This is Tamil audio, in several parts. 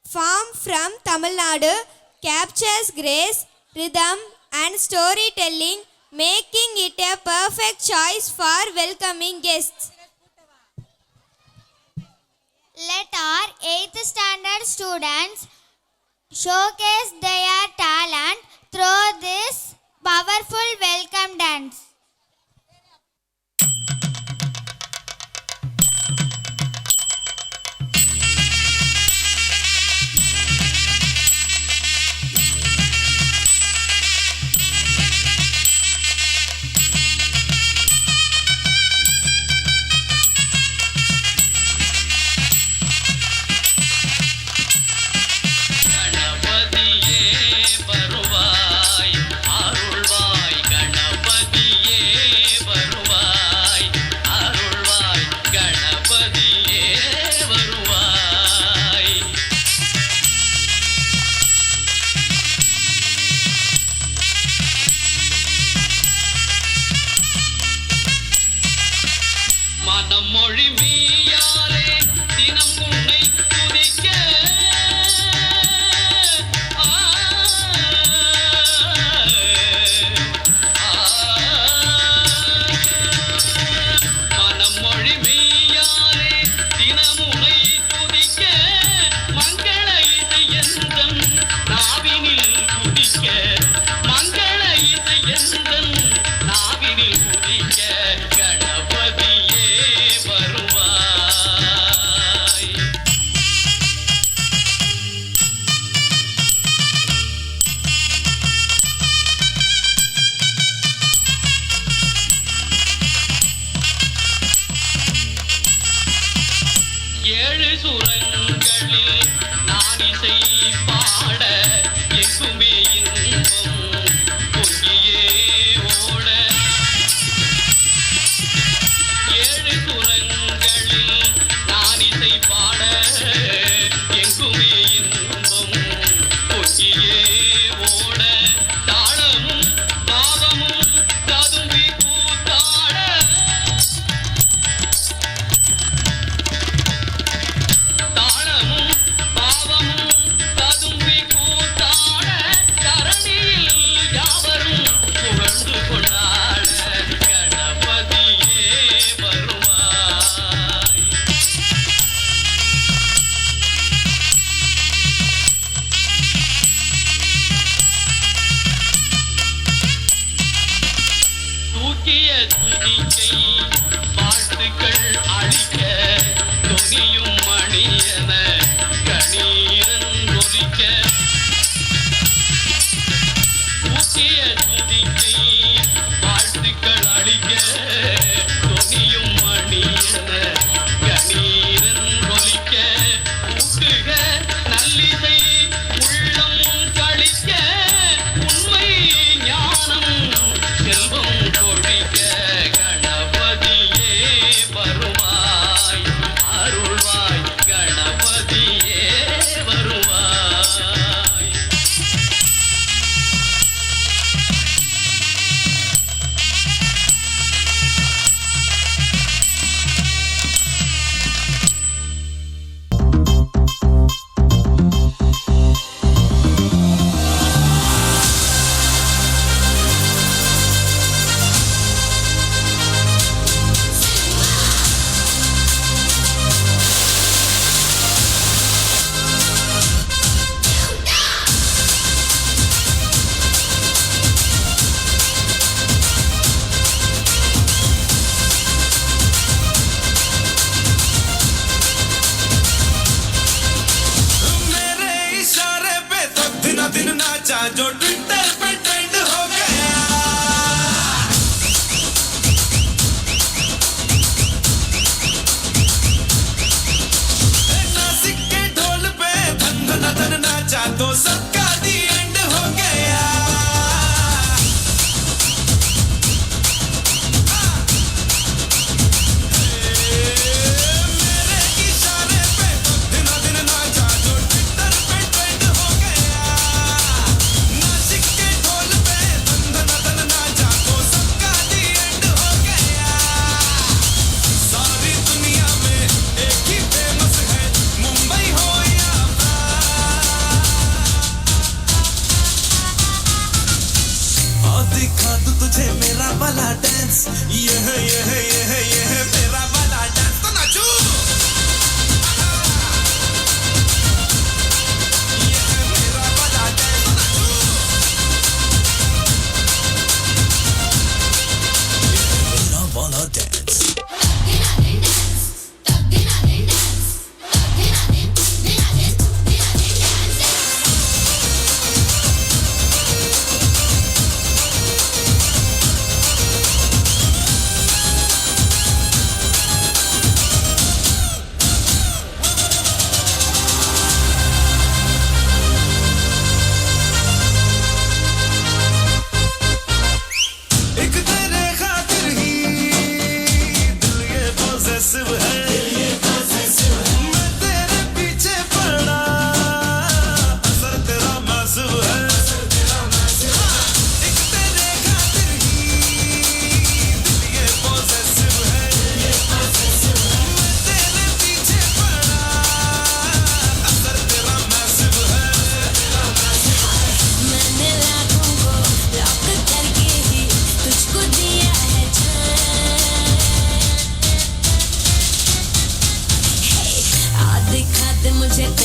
Farm from Tamil Nadu captures grace, rhythm and storytelling, making it a perfect choice for welcoming guests. Let our 8th standard students showcase their talent through this powerful welcome dance.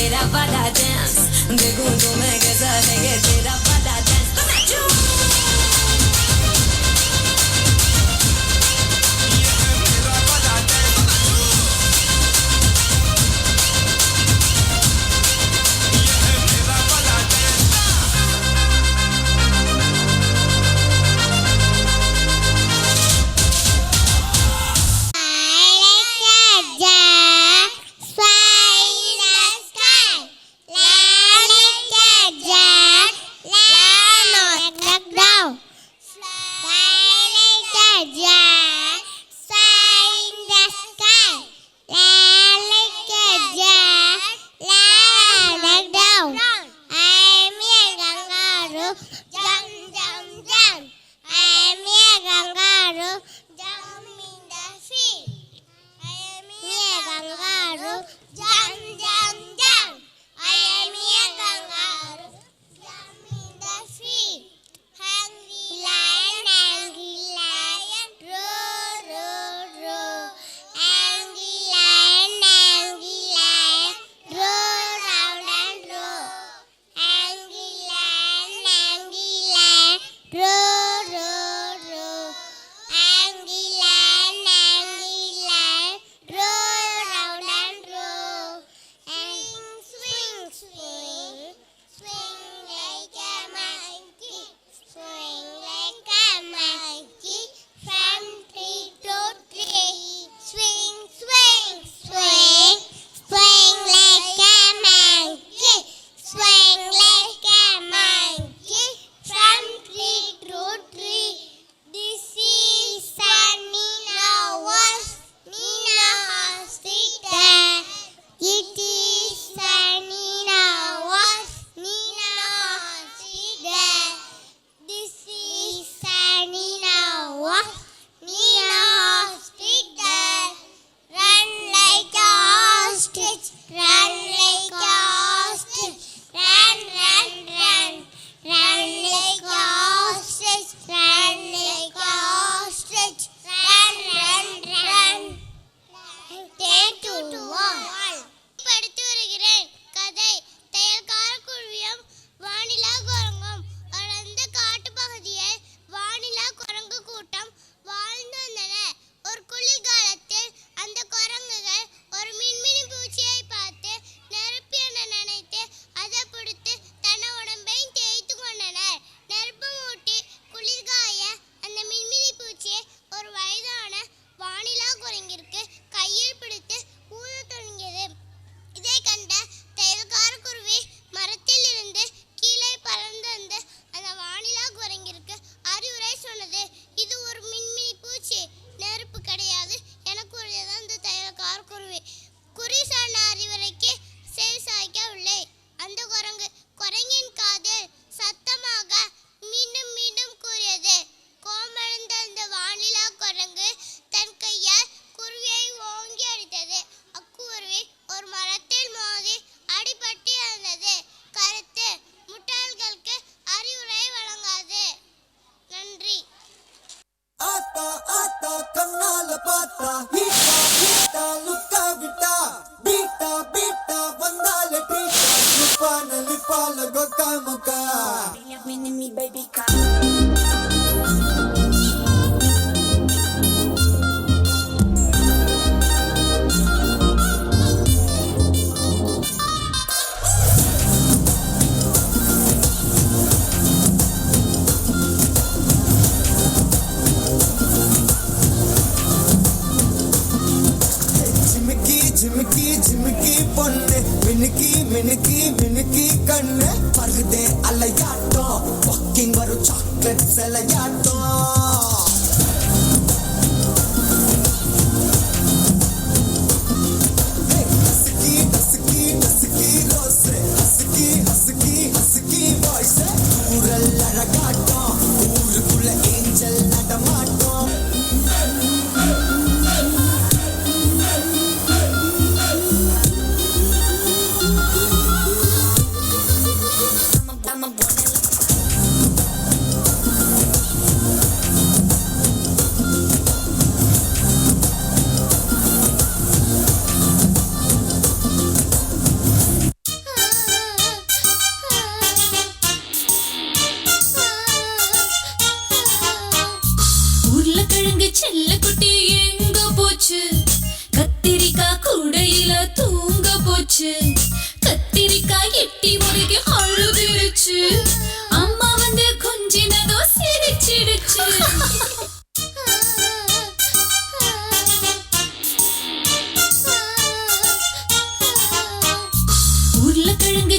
तेरा वाला डांस देखूं तो मैं कैसा है तेरा वाला डांस तो नाचूं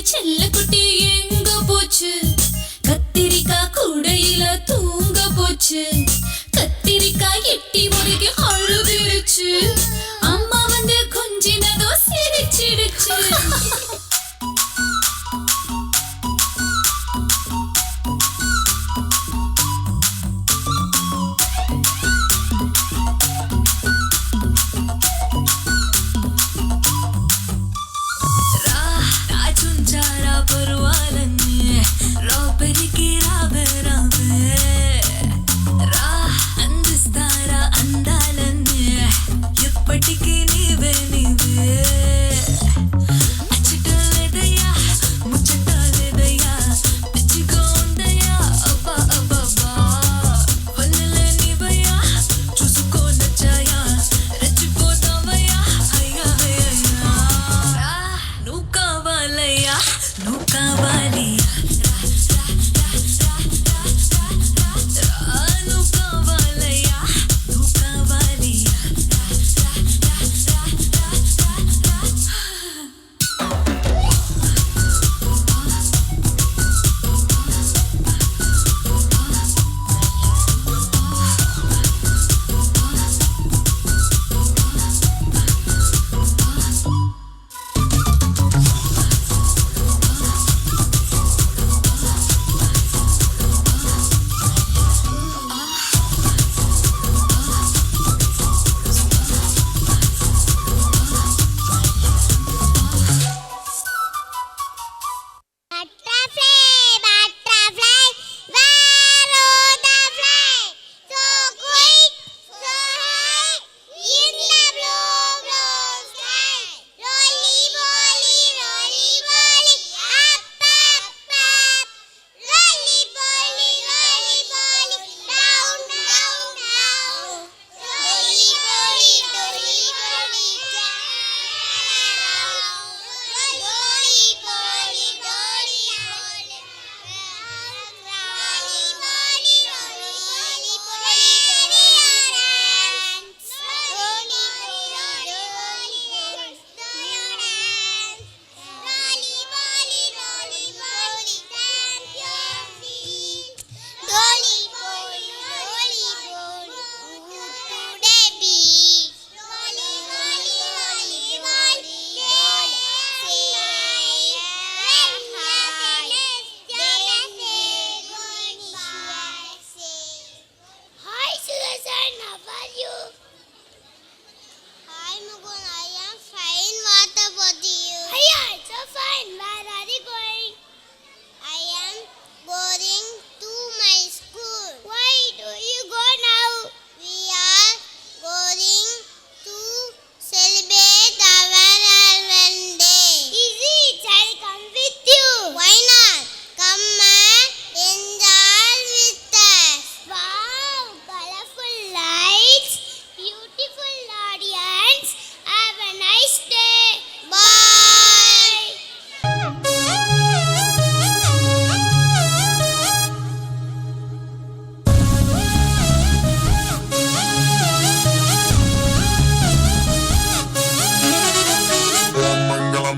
செல்ல குட்டி எங்க போச்சு கத்திரிக்காய் கூடையில தூங்க போச்சு கத்திரிக்காய் எட்டி முறைக்கு அழுதுருச்சு அம்மா வந்து கொஞ்சினதோ சிரிச்சிடுச்சு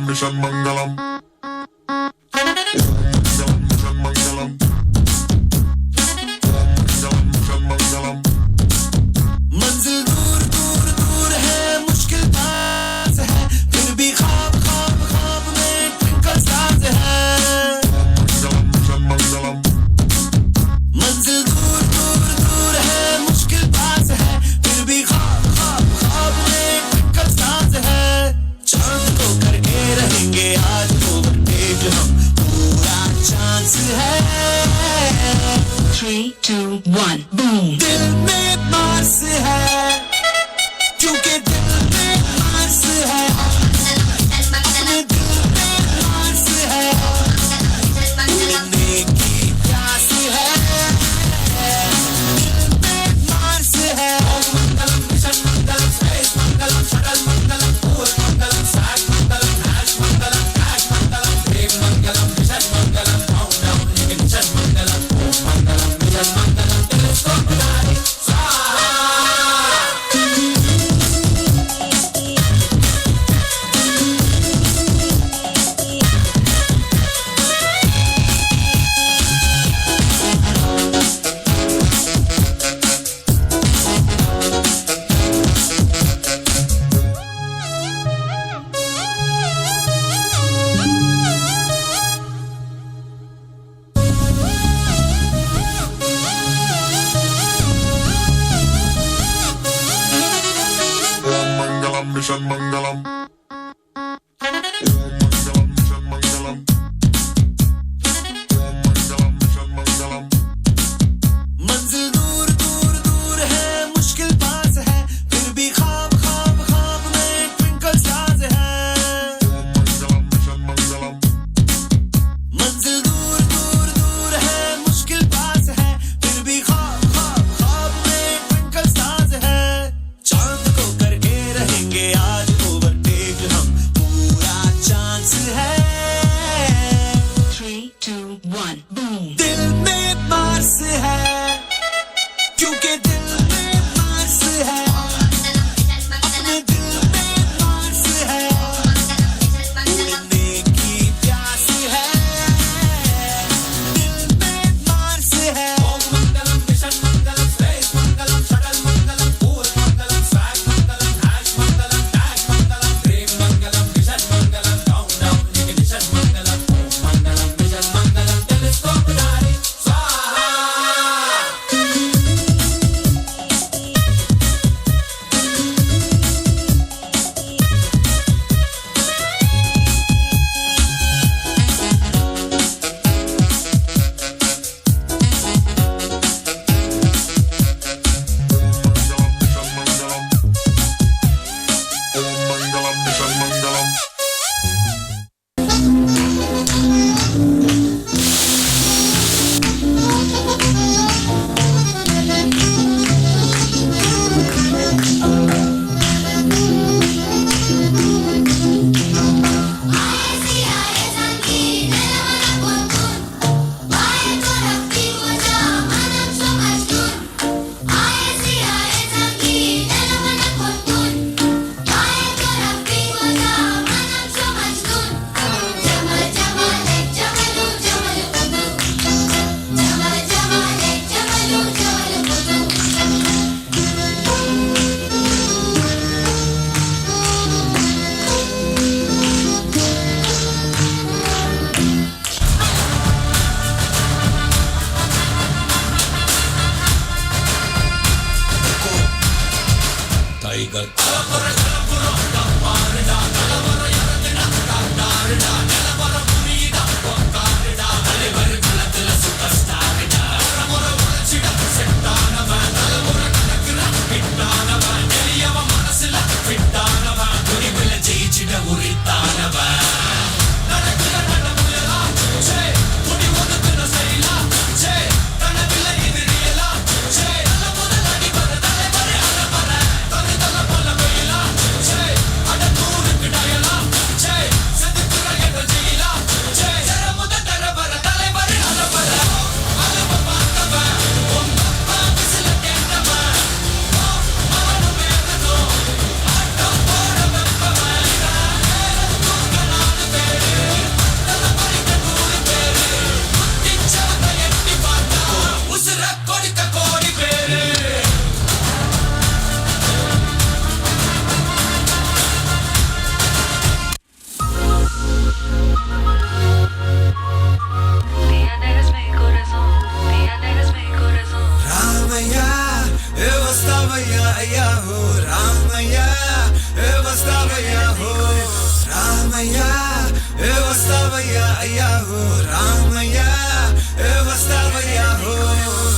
Mission Mangalam. मंजिल दूर दूर दूर है मुश्किल पास है फिर भी ख्वाब ख्वाब ख्वाब में ट्विंकल स्टार्स है मंजिल दूर दूर दूर है मुश्किल पास है फिर भी ख्वाब ख्वाब ख्वाब में ट्विंकल स्टार्स है चांद को करके रहेंगे आज तो तेज हम पूरा चांस है 3, 2, 1, boom. दिल में मार्स है क्योंकि दिल में मार्स है दिल में मार्स है उड़ने की प्यास है दिल में मार्स है मंगलम मिशन मंगलम स्पेस मंगलम शटल मंगलम पूर्व मंगलम साठ मंगलम हैश मंगलम कैश मंगलम प्रेम मंगलम मिशन मंगलम काउंटडाउन मिशन मंगलम मंगलम मिशन मंगलम टेलीस्कोप one, boom. दिल में मार्स है क्योंकि दिल में मार्स है अपने दिल में मार्स है उड़ने की प्यास है दिल में मार्स है ओम मंगलम मिशन मंगलम स्पेस मंगलम शटल मंगलम पूर मंगलम स्वैग मंगलम हैश मंगलम टैग मंगलम ड्रीम मंगलम मिशन मंगलम काउंटडाउन इग्निशन मंगलम ओम मंगलम मिशन मंगलम टेलीस्कोप डारी स्वाहा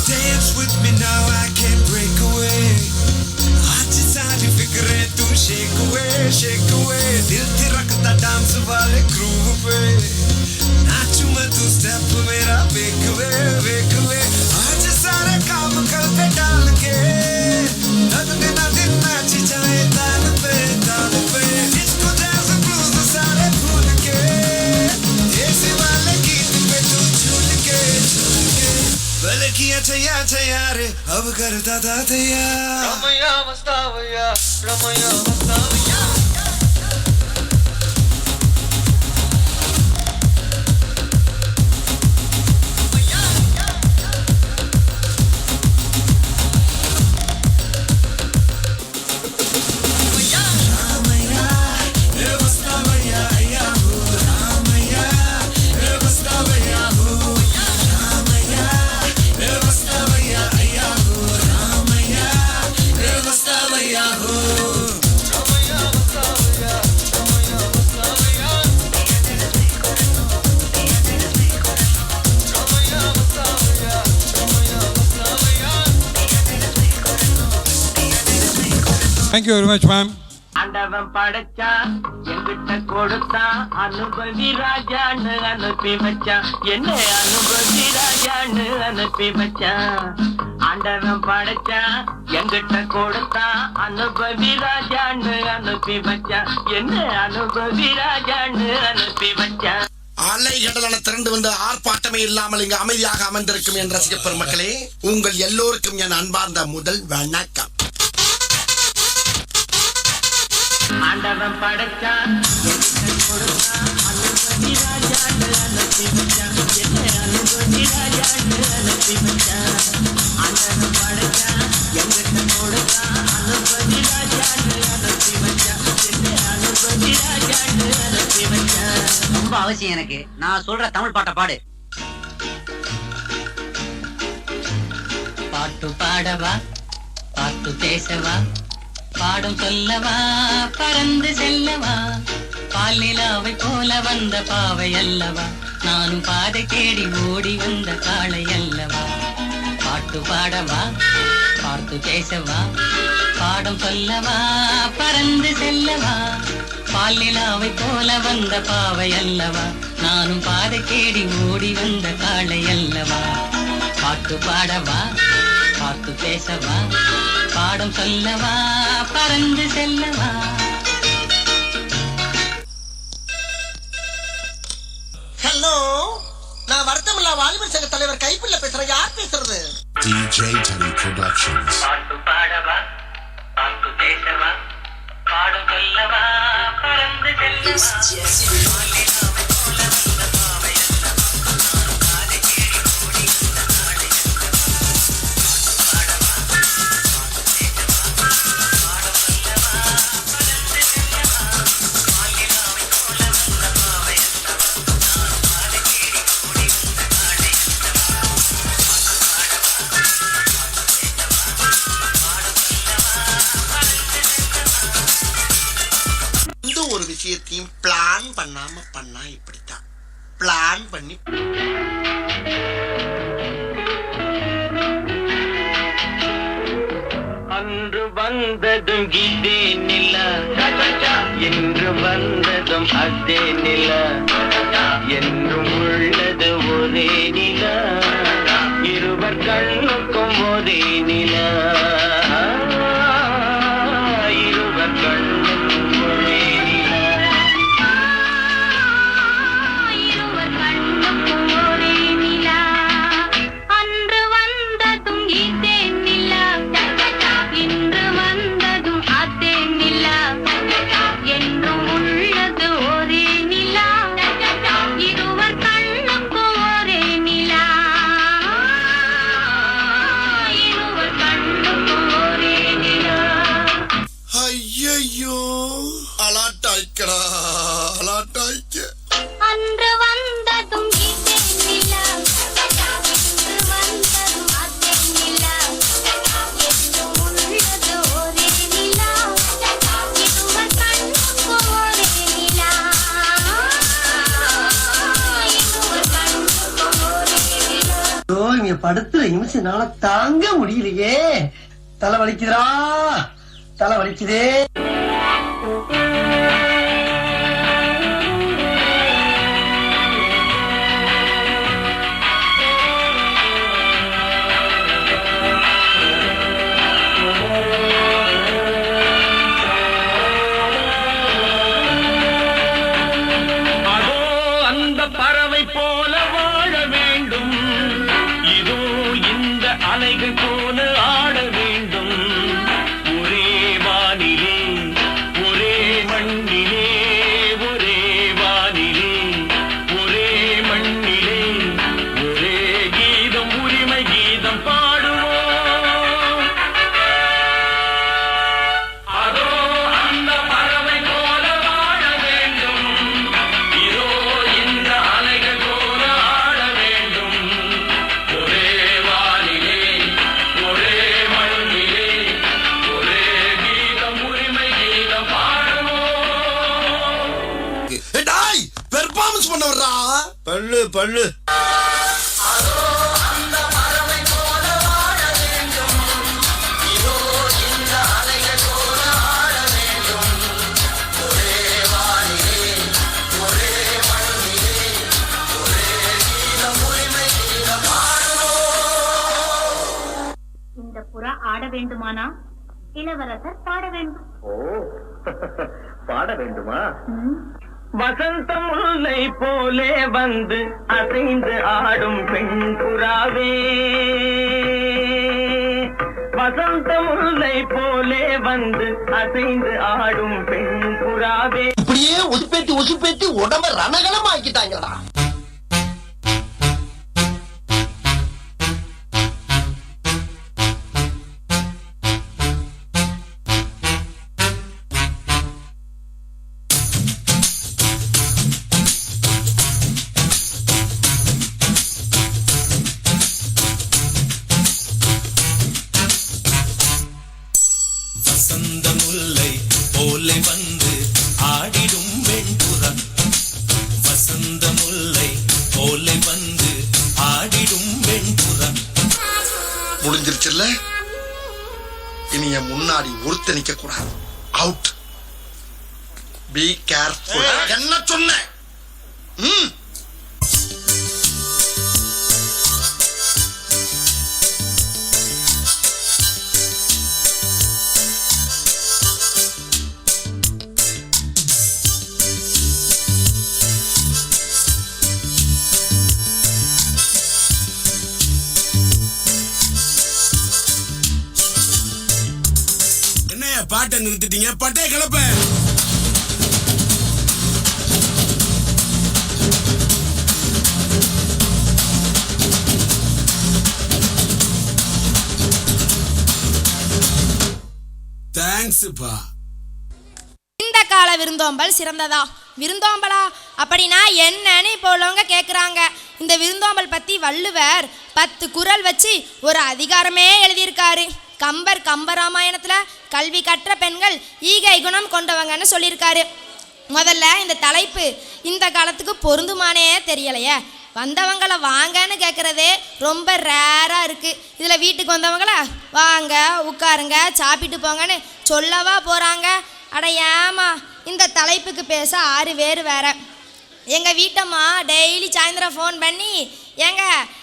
Dance with me now, I can't break away. आज सारी फिक्रें तू shake away. दिल थिरकता डांस वाले ग्रूव पे नाचूं मैं तू स्टेप मेरा wake away. आज सारे काम कर पे डाल के दिन नाची जाए ताल पे डिस्को डांस ब्लूज सारे भूल के ऐसे वाले गीत पे तू झूल के भले किया चया रे अब करता था तैयार Ramaiah मस्तावैया Thank you very much, ma'am. ஆண்டவன் படைச்சான் என்கிட்ட கொடுத்தான் அனுபவி ராஜான்னு அனுப்பி வச்சான் என்ன அனுபவி ராஜான்னு அனுப்பி வச்சான் ஆண்டவன் படைச்சான் என்கிட்ட கொடுத்தான் அனுபவி ராஜான்னு அனுப்பி வச்சான் என்ன அனுபவி ராஜான்னு அனுப்பி வச்சான் அலைகடலான திரண்டு வந்து ஆர்ப்பாட்டமே இல்லாமல் இங்கு அமைதியாக அமர்ந்திருக்கும் என் ரசிக பெருமக்களே, உங்கள் எல்லோருக்கும் என் அன்பார்ந்த முதல் வணக்கம். ஆண்டவன் படைச்சான் அனுபவி ராஜான்னு அனுப்பி வச்சான். என்ன அனுபவி ராஜான்னு அனுப்பி வச்சான். ஆண்டவன் படைச்சான் எங்கிட்ட கொடுத்தான் அனுபவி ராஜான்னு அனுப்பி வச்சான். என்ன அனுபவி ராஜான்னு அனுப்பி வச்சான். ரொம்ப அவசியம் எனக்கு. நான் சொல்ற தமிழ் பாட்டை பாடு. பாட்டு பாடவா, பாட்டு பேசவா, பாடும் சொல்லவா, பறந்து செல்லவா, பாலிலாவை போல வந்த பாவை அல்லவா, நானும் பாதை தேடி ஓடி வந்த காளை அல்லவா. பாட்டு பாடவா, பாட்டு பேசவா, பாடும் சொல்லவா, பறந்து செல்லவா, பாலிலாவை போல வந்த பாவை அல்லவா, நானும் பாதை தேடி ஓடி வந்த காளை அல்லவா. பாட்டு பாடவா, பாட்டு பேசவா, பாடம் சொல்லவா, பறந்து செல்லவா. ஹலோ, நான் வருத்தமில்லா வாலிபர் சங்க தலைவர் கைப்புள்ள பேசுறேன். யார் பேசுறது? DJ Teddy Productions. பாட்டு பாடவா, பாட்டு பேசவா, பாடும் சொல்லவா, பறந்து செல்லவா. ஒரு விஷயத்தையும் பிளான் பண்ணாம பண்ணா இப்படித்தான். பிளான் பண்ணி அன்று வந்ததும் இதே நில, என்று வந்ததும் அதே நில, என்றும் உள்ளது ஒரே நில, இருவர் கண்ணுக்கும் ஒரே நில, இருவர் கண்ணுக்கும் ஒரே நில, இருவர் கண்ணுக்கும் ஒரே நில. அன்று வந்ததும் இதே நில, இன்று வந்ததும் அதே நில, என்றும் உள்ளது ஒரே நில, இருவர் கண்ணுக்கும் ஒரே நில, இருவர் கண்ணுக்கும் ஒரே நில. ஐயோ, அலாட்டாய்க்கடா, அலாட்டாய்க்க. அன்று வந்ததும் இதே நில, இன்று வந்ததும் அதே நில, என்றும் உள்ளது ஒரே நில, இருவர் கண்ணுக்கும் ஒரே நில, இருவர் கண்ணுக்கும் ஒரே நில. இங்க படுத்துற நிமிஷம்னால தாங்க முடியலையே. தலை வலிக்குதுடா, தலை வலிக்குதே. அதோ அந்த பறவை போல வாழ வேண்டும், இதோ இந்த அலைகள் போல ஆட வேண்டும், ஒரே வானிலே ஒரே மண்ணிலே, ஒரே வானிலே ஒரே மண்ணிலே, ஒரே கீதம் உரிமை கீதம் பாடுவோம். அதோ அந்த பறவை போல வாழ வேண்டும், இதோ இந்த அலைகள் போல ஆட வேண்டும், ஒரே வானிலே ஒரே மண்ணிலே, ஒரே கீதம் உரிமை கீதம் பாடுவோம். டாய், பெர்ஃபார்மன்ஸ் பண்ண வர்றா. பல்லு பல்லு. இந்த புறா ஆட வேண்டுமானா இளவரசர் பாட வேண்டும். ஓ, பாட வேண்டுமா? வசந்த முல்லை போலே வந்து அசைந்து ஆடும் பெண் புறாவே, வசந்த முல்லை போலே வந்து அசைந்து ஆடும் பெண் புறாவே. இப்படியே உசுப்பேத்தி உடம்ப ரணகலம் ஆக்கிட்டாங்கடா. வசந்த முல்லை போலே வந்து ஆடிடும் வெண்புறா, வசந்த முல்லை போலே வந்து ஆடிடும் வெண்புறா. முடிஞ்சிருச்சுல்ல, இனி என் முன்னாடி ஒருத்த நிக்க கூடாது. அவுட். Be careful. என்ன சொன்ன? பாட்டை நிறுத்திட்டீங்க, பட்டை கிளப்ப. தேங்க்ஸ்ப்பா. இந்த கால விருந்தோம்பல் சிறந்ததா? விருந்தோம்பலா அப்படின்னா என்னன்னு இப்போ உள்ளவங்க கேட்குறாங்க. இந்த விருந்தோம்பல் பற்றி வள்ளுவர் 10 குறள் வச்சு ஒரு அதிகாரமே எழுதியிருக்காரு. கம்பராமாயணத்தில் கல்வி கற்ற பெண்கள் ஈகை குணம் கொண்டவங்கன்னு சொல்லியிருக்காரு. முதல்ல இந்த தலைப்பு இந்த காலத்துக்கு பொருந்துமானே தெரியலையே. வந்தவங்களை வாங்கன்னு கேட்குறதே ரொம்ப ரேராக இருக்குது. இதில் வீட்டுக்கு வந்தவங்கள வாங்க உட்காருங்க சாப்பிட்டு போங்கன்னு சொல்லவா போகிறாங்க. அட ஏமா, இந்த தலைப்புக்கு பேச 6 பேர் வேற. எங்கள் வீட்டம்மா டெய்லி சாயந்தரம் ஃபோன் பண்ணி, ஏங்க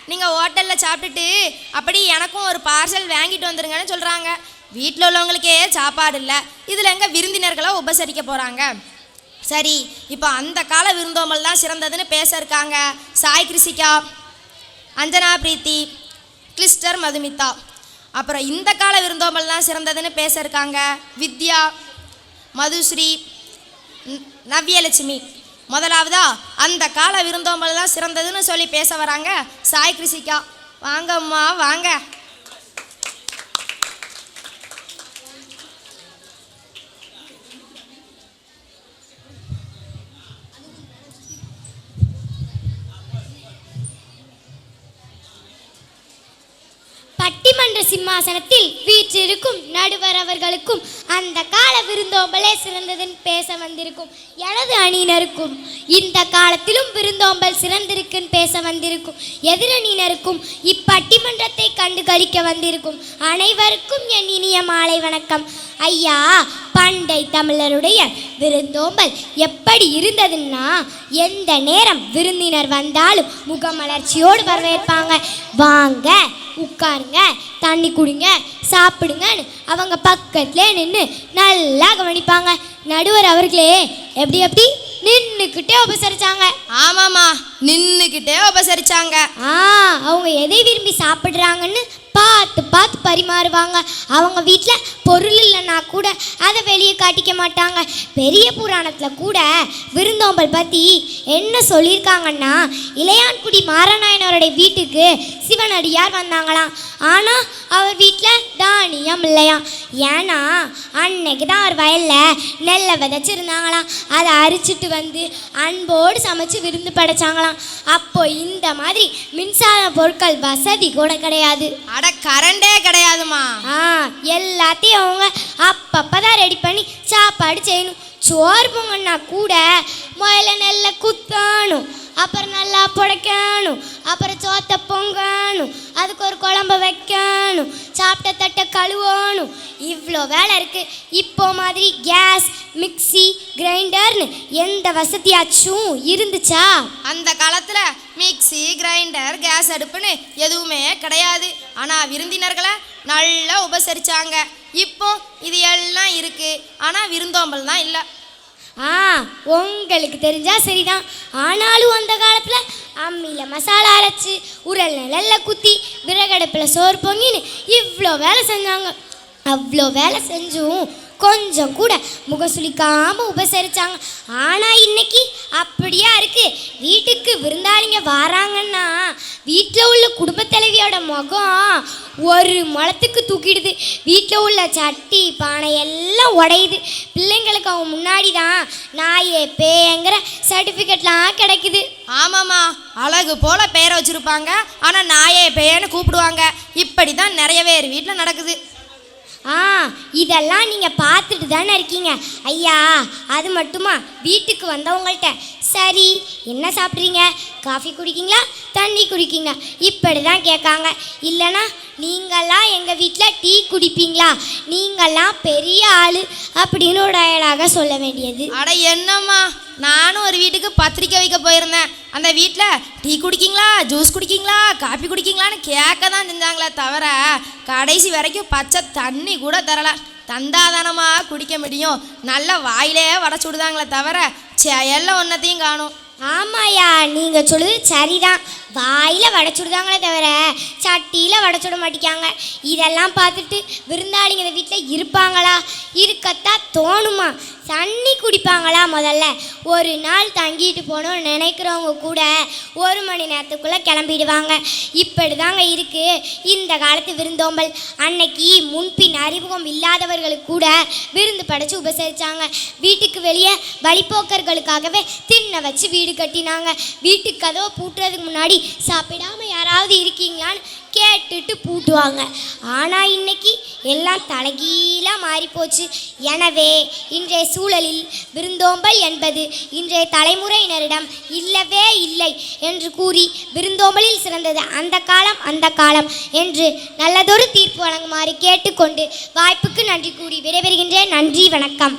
நீங்கள் ஹோட்டலில் சாப்பிட்டுட்டு அப்படி எனக்கும் ஒரு பார்சல் வாங்கிட்டு வந்துடுங்கன்னு சொல்கிறாங்க. வீட்டில் உள்ளவங்களுக்கே சாப்பாடு இல்லை, இதில் எங்கள் விருந்தினர்களை உபசரிக்க போகிறாங்க. சரி, இப்போ அந்த கால விருந்தோம்பல் தான் சிறந்ததுன்னு பேச இருக்காங்க சாய் கிருஷிகா, அஞ்சனா பிரீத்தி, கிளிஸ்டர் மதுமிதா. அப்புறம் இந்த கால விருந்தோம்பல் தான் சிறந்ததுன்னு பேச இருக்காங்க வித்யா, மதுஸ்ரீ, நவ்யலட்சுமி. முதலாவதா அந்த கால விருந்தோம்பல் தான் சிறந்ததுன்னு சொல்லி பேச வராங்க சாய் கிருஷிகா. வாங்கம்மா வாங்க. பட்டிமன்ற சிம்மாசனத்தில் வீற்றிருக்கும் நடுவர் அவர்களுக்கும் அந்த கால விருந்தோம்பலே சிறந்ததுன்னு பேச வந்திருக்கும் எனது அணியினருக்கும், இந்த காலத்திலும் விருந்தோம்பல் சிறந்திருக்குன்னு பேச வந்திருக்கும் எதிரணியினருக்கும், இப்பட்டிமன்றத்தை கண்டு கழிக்க வந்திருக்கும் அனைவருக்கும் என் இனிய மாலை வணக்கம். ஐயா, பண்டை தமிழருடைய விருந்தோம்பல் எப்படி இருந்ததுன்னா, எந்த நேரம் விருந்தினர் வந்தாலும் முகமலர்ச்சியோடு வரவேற்பாங்க. வாங்க உட்காருங்க, தண்ணி குடிங்க, சாப்பிடுங்கன்னு அவங்க பக்கத்துலேயே நின்று நல்லா கவனிப்பாங்க. நடுவர் அவர்களே எப்படி நின்றுக்கிட்டே உபசரிச்சாங்க. ஆமாம்மா, நின்றுக்கிட்டே உபசரிச்சாங்க. அவங்க எதை விரும்பி சாப்பிட்றாங்கன்னு பார்த்து பார்த்து பரிமாறுவாங்க. அவங்க வீட்டில் பொருள் இல்லைன்னா கூட அதை வெளியே காட்டிக்க மாட்டாங்க. பெரிய புராணத்தில் கூட விருந்தோம்பல் பற்றி என்ன சொல்லியிருக்காங்கன்னா, இளையான்குடி மாரநாயனருடைய வீட்டுக்கு சிவனடியார் வந்தாங்களாம். ஆனால் அவர் வீட்டில் தானியம் இல்லையாம். ஏன்னா அன்னைக்கு தான் அவர் வயலில் நெல்லை விதைச்சிருந்தாங்களாம். அதை அரிச்சிட்டு வந்து அன்போடு சமைச்சு விருந்து படைச்சாங்களாம். அப்போ இந்த மாதிரி மின்சார பொருட்கள் வசதி கூட கிடையாது. அட கரண்டே கிடையாதுமா. எல்லாத்தையும் அவங்க அப்பப்பதான் ரெடி பண்ணி சாப்பாடு செய்யணும். சோறு பொங்கன்னா கூட முதல்ல நெல்லை குத்தணும், அப்புறம் நல்லா புடைக்கணும், அப்புறம் சோத்தை பொங்கணும், அதுக்கு ஒரு குழம்பு வைக்கணும், சாப்பிட்ட தட்டை கழுவணும். இவ்வளோ வேலை இருக்குது. இப்போ மாதிரி கேஸ், மிக்சி, கிரைண்டர்னு எந்த வசதியாச்சும் இருந்துச்சா? அந்த காலத்தில் மிக்சி, கிரைண்டர், கேஸ் அடுப்புன்னு எதுவுமே கிடையாது. ஆனால் விருந்தினர்களை நல்லா உபசரித்தாங்க. இப்போ இது எல்லாம் இருக்குது, ஆனால் விருந்தோம்பல் தான் இல்லை. உங்களுக்கு தெரிஞ்சா சரிதான். ஆனாலும் அந்த காலத்தில் அம்மியில் மசாலா அரைச்சி உரல் நிழல்ல குத்தி விறகடுப்பில் சோறு பொங்கின்னு இவ்வளோ வேலை செஞ்சாங்க. அவ்வளோ வேலை செஞ்சும் கொஞ்சம் கூட முகசுளிக்காமல் உபசரித்தாங்க. ஆனால் இன்னைக்கு அப்படியா இருக்குது. வீட்டுக்கு விருந்தாளிங்க வராங்கன்னா வீட்டில் உள்ள குடும்பத் தலைவியோட முகம் ஒரு முளத்துக்கு தூக்கிடுது. வீட்டில் உள்ள சட்டி பானை எல்லாம் உடையுது. பிள்ளைங்களுக்கு அவங்க முன்னாடி தான் நாயே பேங்கிற சர்டிஃபிகேட்லாம் கிடைக்குது. ஆமாம்மா, அழகு போல பேரை வச்சுருப்பாங்க, ஆனால் நாயே பேன்னு கூப்பிடுவாங்க. இப்படி தான் நிறைய பேர் வீட்டில் நடக்குது. இதெல்லாம் நீங்கள் பார்த்துட்டு தானே இருக்கீங்க. ஐயா, அது மட்டுமா வீட்டுக்கு வந்தவங்கள்ட்ட சரி என்ன சாப்பிட்றீங்க, காஃபி குடிக்கிங்களா, தண்ணி குடிக்கிங்களா, இப்படி தான் கேட்காங்க. இல்லைனா நீங்கள்லாம் எங்கள் வீட்டில் டீ குடிப்பீங்களா, நீங்கள்லாம் பெரிய ஆள் அப்படின்னு ஒரு டயலாக சொல்ல வேண்டியது. அட என்னம்மா, நானும் ஒரு வீட்டுக்கு பத்திரிக்கை வைக்க போயிருந்தேன். அந்த வீட்டில் டீ குடிக்கிங்களா, ஜூஸ் குடிக்கிங்களா, காப்பி குடிக்கிங்களான்னு கேட்க தான் செஞ்சாங்களே தவிர கடைசி வரைக்கும் பச்சை தண்ணி கூட தரலை. தந்தாதானமாக குடிக்க முடியும். நல்ல வாயிலே வடை சுடுதாங்களே தவிர எல்லாம் ஒன்றத்தையும் காணும். ஆமாயா, நீங்கள் சொல்லுது சரிதான். வாயில் வடைச்சுடுதாங்களே தவிர சட்டியில் வடைச்சுட மாட்டேங்காங்க. இதெல்லாம் பார்த்துட்டு விருந்தாளிங்க இந்த வீட்டில் இருப்பாங்களா? இருக்கத்தான் தோணுமா? தண்ணி குடிப்பாங்களா? முதல்ல ஒரு நாள் தங்கிட்டு போகணும்னு நினைக்கிறவங்க கூட 1 மணி நேரத்துக்குள்ளே கிளம்பிடுவாங்க. இப்படி தாங்க இருக்குது இந்த காலத்து விருந்தோம்பல். அன்னைக்கு முன்பின் அறிமுகம் இல்லாதவர்களுக்கு கூட விருந்து படைச்சு உபசரித்தாங்க. வீட்டுக்கு வெளியே வழிபோக்கர்களுக்காகவே திண்ணை வச்சு வீடு கட்டினாங்க. வீட்டுக்கு கதவை பூட்டுறதுக்கு முன்னாடி சாப்பிடாம யாராவது இருக்கீங்களான்னு கேட்டுட்டு பூட்டுவாங்க. ஆனால் இன்னைக்கு எல்லாம் தலைகீழாக மாறிப்போச்சு. எனவே இன்றைய சூழலில் விருந்தோம்பல் என்பது இன்றைய தலைமுறையினரிடம் இல்லவே இல்லை என்று கூறி விருந்தோம்பலில் சிறந்தது அந்த காலம் என்று நல்லதொரு தீர்ப்பு வழங்குமாறு கேட்டுக்கொண்டு வாய்ப்புக்கு நன்றி கூறி விடைபெறுகின்றேன். நன்றி, வணக்கம்.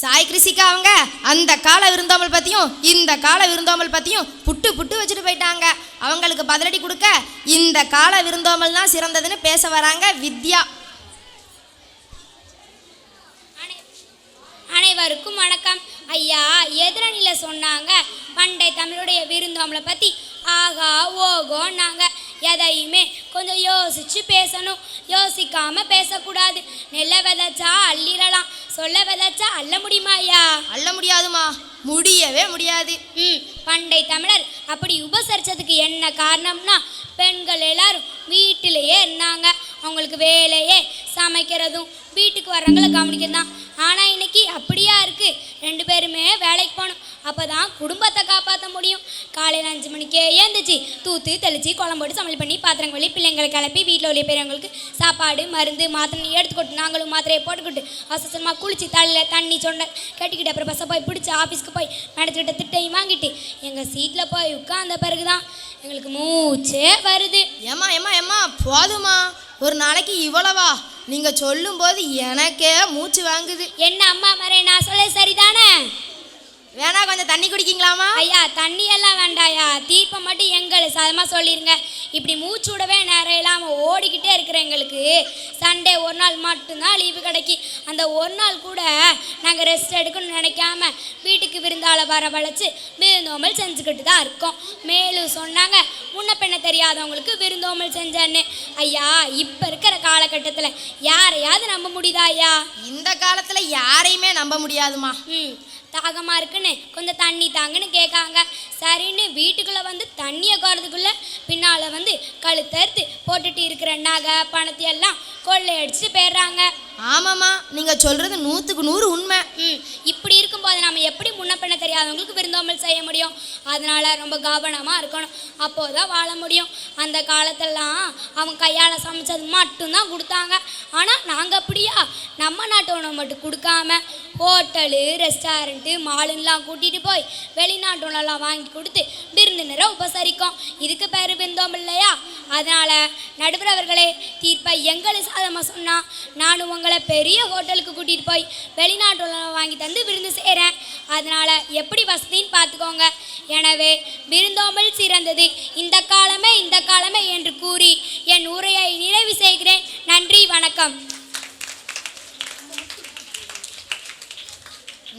சாய் கிருஷிகா அவங்க அந்த கால விருந்தோம்பல் பற்றியும் இந்த கால விருந்தோம்பல் பற்றியும் புட்டு வச்சுட்டு போயிட்டாங்க. அவங்களுக்கு பதிலடி கொடுக்க இந்த கால விருந்தோம்பல் தான் சிறந்ததுன்னு பேச வராங்க வித்யா. அனைவருக்கும் வணக்கம். ஐயா எதிரணியில் சொன்னாங்க பண்டை தமிழுடைய விருந்தோம்பலை பற்றி ஆகா ஓகோன்னாங்க. எதையுமே கொஞ்சம் யோசிச்சு பேசணும், யோசிக்காம பேசக்கூடாது. நெல்லை விதைச்சா அள்ளிடலாம், சொல்ல விதைச்சா அள்ள முடியுமா ஐயா? அள்ள முடியாதுமா, முடியவே முடியாது. பண்டை தமிழர் அப்படி உபசரிச்சதுக்கு என்ன காரணம்னா, பெண்கள் எல்லாரும் வீட்டிலேயே இருந்தாங்க. அவங்களுக்கு வேலையே சமைக்கிறதும் வீட்டுக்கு வர்றவங்களை கவனிக்கிறது தான். ஆனால் இன்னைக்கு அப்படியா இருக்குது, 2 பேருமே வேலைக்கு போகணும். அப்போ தான் குடும்பத்தை காப்பாற்ற முடியும். காலையில் 5 மணிக்கே ஏந்திரிச்சு தூத்து தெளித்து குழம்பு போட்டு சமையல் பண்ணி பாத்திரம் கழுவி பிள்ளைங்களை கிளப்பி வீட்டில் உள்ள பெரியவங்களுக்கு சாப்பாடு மருந்து மாத்திரை எடுத்துக்கொட்டு நாங்களும் மாத்திரையை போட்டுக்கிட்டு அவசரமாக குளித்து தலையில் தண்ணி சொன்ன கட்டிக்கிட்டு அப்புறம் பஸ்ஸை போய் பிடிச்சி ஆஃபீஸ்க்கு போய் மேடத்துக்கிட்ட திட்டையும் வாங்கிட்டு எங்கள் சீட்டில் போய் உட்கார்ந்த பிறகு தான் எங்களுக்கு மூச்சே வருது. ஏம்மா போதுமா, ஒரு நாளைக்கு இவ்வளவா? நீங்கள் சொல்லும்போது எனக்கே மூச்சு வாங்குது. என்ன அம்மா மரே, நான் சொல்ல சரிதானே? வேணா கொஞ்சம் தண்ணி குடிக்கிங்களாமா? ஐயா தண்ணி எல்லாம் வேண்டாயா, தீர்ப்பம் மட்டும் எங்களை சாதமாக சொல்லிடுங்க. இப்படி மூச்சு விடவே நேரம் இல்லாமல் ஓடிக்கிட்டே இருக்கிற எங்களுக்கு சண்டே ஒரு நாள் மட்டும்தான் லீவு கிடைக்கி. அந்த ஒரு நாள் கூட நாங்கள் ரெஸ்ட் எடுக்கணும்னு நினைக்காம வீட்டுக்கு விருந்தாளை வரவழைச்சு விருந்தோம்பல் செஞ்சுக்கிட்டு தான் இருக்கோம். மேலும் சொன்னாங்க முன்ன பின்ன தெரியாதவங்களுக்கு விருந்தோம்பல் செஞ்சேன்னு. ஐயா இப்போ இருக்கிற காலகட்டத்தில் யாரையாவது நம்ப முடியுதா ஐயா? இந்த காலத்தில் யாரையுமே நம்ப முடியாதுமா. தாகமாக இருக்குன்னு கொஞ்சம் தண்ணி தாங்கன்னு கேட்காங்க. சரின்னு வீட்டுக்குள்ளே வந்து தண்ணியை கோரதுக்குள்ளே பின்னால் வந்து கழுத்தறுத்து போட்டுட்டு இருக்கிற நகை பணத்தையெல்லாம் கொள்ளையடிச்சுட்டு போயிடுறாங்க. ஆமாம்மா, நீங்கள் சொல்கிறது 100க்கு 100 உண்மை. இப்படி இருக்கும்போது நம்ம எப்படி முன்ன பின்ன தெரியாதவங்களுக்கு விருந்தோம்பல் செய்ய முடியும்? அதனால் ரொம்ப கவனமாக இருக்கணும், அப்போது தான் வாழ முடியும். அந்த காலத்திலலாம் அவங்க கையால் சமைச்சது மட்டும்தான் கொடுத்தாங்க. ஆனால் நாங்கள் அப்படியா நம்ம நாட்டு உணவு மட்டும் கொடுக்காம ஹோட்டலு ரெஸ்டாரண்ட்டு மாலுன்னெலாம் கூட்டிகிட்டு போய் வெளிநாட்டு உணவெல்லாம் வாங்கி கொடுத்து விருந்தினரை உபசரிக்கும். இதுக்கு பேர் விருந்தோம்பல் இல்லையா? அதனால் நடுவர் அவர்களே, தீர்ப்பை எங்களுக்கு சாதமாக சொன்னால் நானும் உங்களை பெரிய ஹோட்டலுக்கு கூட்டிகிட்டு போய் வெளிநாட்டு உணவை வாங்கி தந்து விருந்து செய்கிறேன். அதனால் எப்படி வசதின்னு பார்த்துக்கோங்க. எனவே விருந்தோம்பல் சிறந்தது இந்த காலமே என்று கூறி என் உரையை நிறைவு செய்கிறேன். நன்றி, வணக்கம்.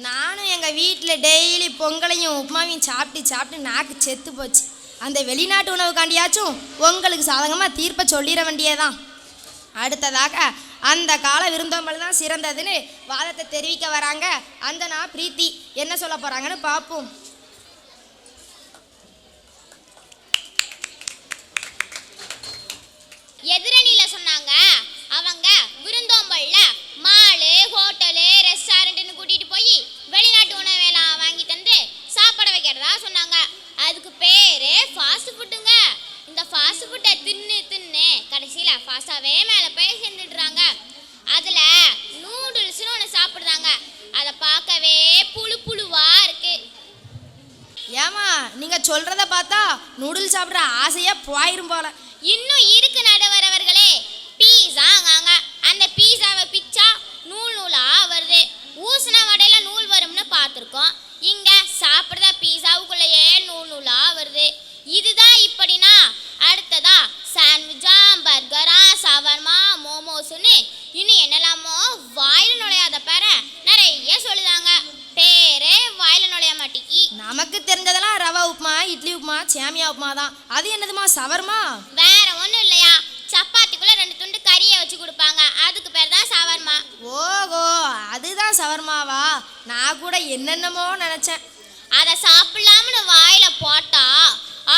நானும் எங்கள் வீட்டில் டெய்லி பொங்கலையும் உப்புமாவையும் சாப்பிட்டு சாப்பிட்டு நாக்கு செத்து போச்சு. அந்த வெளிநாட்டு உணவுக்காண்டியாச்சும் உங்களுக்கு சாதகமாக தீர்ப்பை சொல்லிட வேண்டியதான். அடுத்ததாக அந்த கால விருந்தோம்பல் தான் சிறந்ததுன்னு வாதத்தை தெரிவிக்க வராங்க அந்தனா பிரீத்தி. என்ன சொல்ல போகிறாங்கன்னு பார்ப்போம். எதிரணியில சொன்னாங்க அவங்க விருந்தோம்பல்ல மாலு ஹோட்டலு ரெஸ்டாரண்ட்னு கூட்டிட்டு போய் வெளிநாட்டு உணவெல்லாம் வாங்கி தந்து சாப்பிட வைக்கிறதா சொன்னாங்க. அதுக்கு பேரு ஃபாஸ்ட் ஃபுட்டுங்க. இந்த ஃபாஸ்ட் ஃபுட்டை தின்னு தின்னு கடைசியில் ஃபாஸ்டாகவே மேலே போய் சேர்ந்துடுறாங்க. அதில் நூடுல்ஸ்னு ஒன்று சாப்பிடுறாங்க. அதை பார்க்கவே புழு புழுவாக இருக்கு. ஏமா நீங்கள் சொல்கிறத பார்த்தா நூடுல்ஸ் சாப்பிட்ற ஆசையாக போயிரும் போல. இன்னும் இருக்கு நடுவரவர்களே, பீஸாங்க. அந்த பீஸாவை பிச்சா நூல் நூலாக வருது. ஊசினா வடையில நூல் வரும்னு பார்த்துருக்கோம். இங்கே சாப்பிட்ற பீஸாவுக்குள்ளேயே நூல் நூலாக வருது. இதுதான் இப்படின்னா அடுத்ததா சாண்ட்விச்சா பர்கரா சவர்மா மோமோஸ்னு இன்னும் என்னெல்லாமோ வாயில் நுழையாத பேர நிறைய சொல்லுதாங்க. பேரே வாயில் நுழைய மாட்டேங்கி. நமக்கு தெரிஞ்சதெல்லாம் ரவா உப்புமா இட்லி உப்புமா சேமியா உப்புமா தான். அது என்னதுமா சவர்மா? வேற ஒன்றும் இல்லையா, சப்பாத்திக்குள்ள 2 துண்டு கறியை வச்சு கொடுப்பாங்க. அதுக்கு பேர் தான் சவர்மா. ஓஹோ, அதுதான் சவர்மாவா? நான் கூட என்னென்னமோ நினச்சேன். அதை சாப்பிடலாம்னு வாயில போட்டா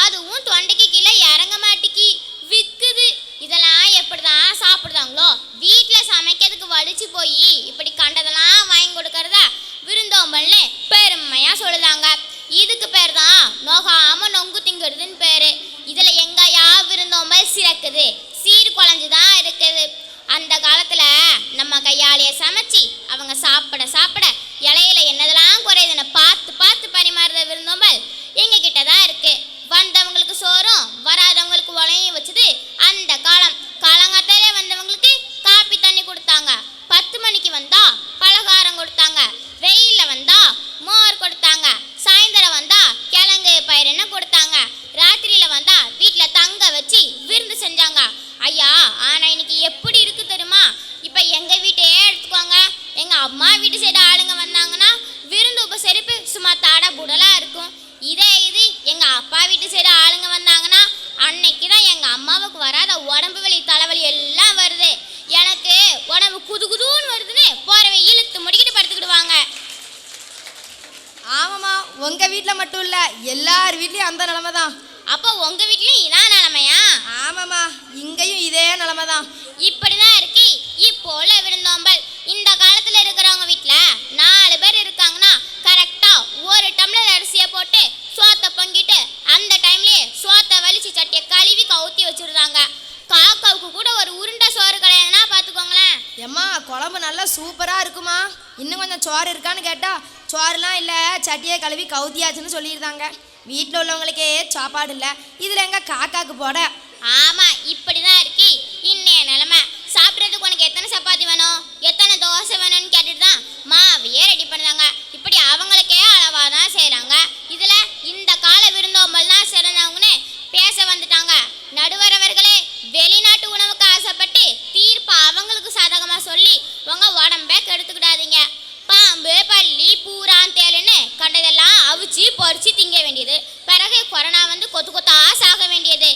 அதுவும் தொண்டைக்கு கீழே இறங்க மாட்டிக்கி விற்குது. இதெல்லாம் எப்படிதான் சாப்பிடுதாங்களோ? வீட்டில் சமைக்கிறதுக்கு வலிச்சு போய் இப்படி கண்டதெல்லாம் வாங்கி கொடுக்கறத விருந்தோம்பல்னு பெருமையா சொல்லுதாங்க. இதுக்கு பேர் தான் நோகாம நொங்கு திங்கிறதுன்னு பேரு. இதுல எங்கயா விருந்தோம்பல் சிறக்குது? சீர் குழஞ்சுதான் இருக்குது. அந்த காலத்துல நம்ம கையாலேயே சமைச்சு அவங்க சாப்பிட சாப்பிட இலையில என்னதெல்லாம் குறையுதுன்னு பார்த்து பார்த்து பரிமாறுற விருந்தோம்பல் எங்க கிட்ட தான் இருக்கு. வந்தவங்களுக்கு சோறும் வராதவங்களுக்கு உலையும் வச்சுது அந்த காலம். காலங்காத்தாலே வந்தவங்களுக்கு காப்பி தண்ணி கொடுத்தாங்க. 10 மணிக்கு வந்தா பலகாரம் கொடுத்தாங்க. வெயில்ல வந்தா மோர் கொடுத்தாங்க. சாயந்தரம் வந்தா கிழங்கு பயிரெண்ணெய் கொடுத்தாங்க. ராத்திரியில வந்தா வீட்டுல தங்க வச்சு விருந்து செஞ்சாங்க. ஐயா, ஆனா இன்னைக்கு எப்படி இருக்கு தெரியுமா? இப்ப எங்க வீட்டையே எடுத்துக்கோங்க. எங்க அம்மா வீட்டு சைடு ஆளுங்க வந்தாங்கன்னா விருந்து உபசரிப்பு சும்மா தட புடலா இருக்கும். இதே இது எங்க அப்பா வீட்டு சைடு ஆளுங்க வந்தாங்கன்னா அன்னைக்கு தான் எங்க அம்மாவுக்கு வராத உடம்பு வலி தலைவலி எல்லாம் வருது. எனக்கு உடம்பு குது குதுன்னு வருதுன்னு போறவை இழுத்து முடிக்கிட்டு படுத்துக்கிடுவாங்க. ஆமாம்மா, உங்கள் வீட்டில் மட்டும் இல்லை, எல்லார் வீட்லேயும் அந்த நிலமை தான். அப்போ உங்க வீட்லயும் இதான் நிலைமையா? ஆமாம்மா, இங்கேயும் இதே நிலமை தான். இப்படிதான் இருக்கு இப்போ உள்ள விருந்தோம்பல். இந்த காலத்துல இருக்கிறவங்க வீட்டுல 4 பேர் இருக்காங்கன்னா கரெக்டா 1 டம்ளர் அரிசியை போட்டு சோத்தை பொங்கிட்டு அந்த டைம்லயே சோத்தை வலிச்சு சட்டியை கழுவி கவுத்தி வச்சிருந்தாங்க. காக்காவுக்கு கூட ஒரு உருண்டை சோறு கிடையாதுன்னா பாத்துக்கோங்களேன். எம்மா, குழம்பு நல்லா சூப்பராக இருக்குமா? இன்னும் கொஞ்சம் சோறு இருக்கான்னு கேட்டால் சோறுலாம் இல்லை, சட்டியை கழுவி கவுத்தியாச்சுன்னு சொல்லியிருந்தாங்க. வீட்டில் உள்ளவங்களுக்கே சாப்பாடு இல்லை, இதில் எங்க காக்காக்கு போட? ஆமா, இப்படிதான் இருக்கு இன்னைய நிலைமை. சாப்பிட்றதுக்கு உனக்கு எத்தனை சப்பாத்தி வேணும் எத்தனை தோசை வேணும்னு கேட்டுட்டு தான் மாவையே ரெடி பண்ணுறாங்க. இப்படி அவங்களுக்கே அளவாக தான் செய்கிறாங்க. இதில் இந்த கால விருந்தோம்பல் தான் சிறந்தவங்கன்னு பேச வந்துட்டாங்க. நடுவரவர்களே, வெளிநாட்டு உணவுக்கு ஆசைப்பட்டு தீர்ப்பு அவங்களுக்கு சாதகமாக சொல்லி உங்க உடம்பே கெடுத்துக்கிடாதீங்க. பாம்பு பள்ளி பூரான் தேலுன்னு கண்டதெல்லாம் அவிச்சு பொறிச்சு திங்க வேண்டியது. பிறகு கொரோனா வந்து கொத்து கொத்தா சாக வேண்டியது.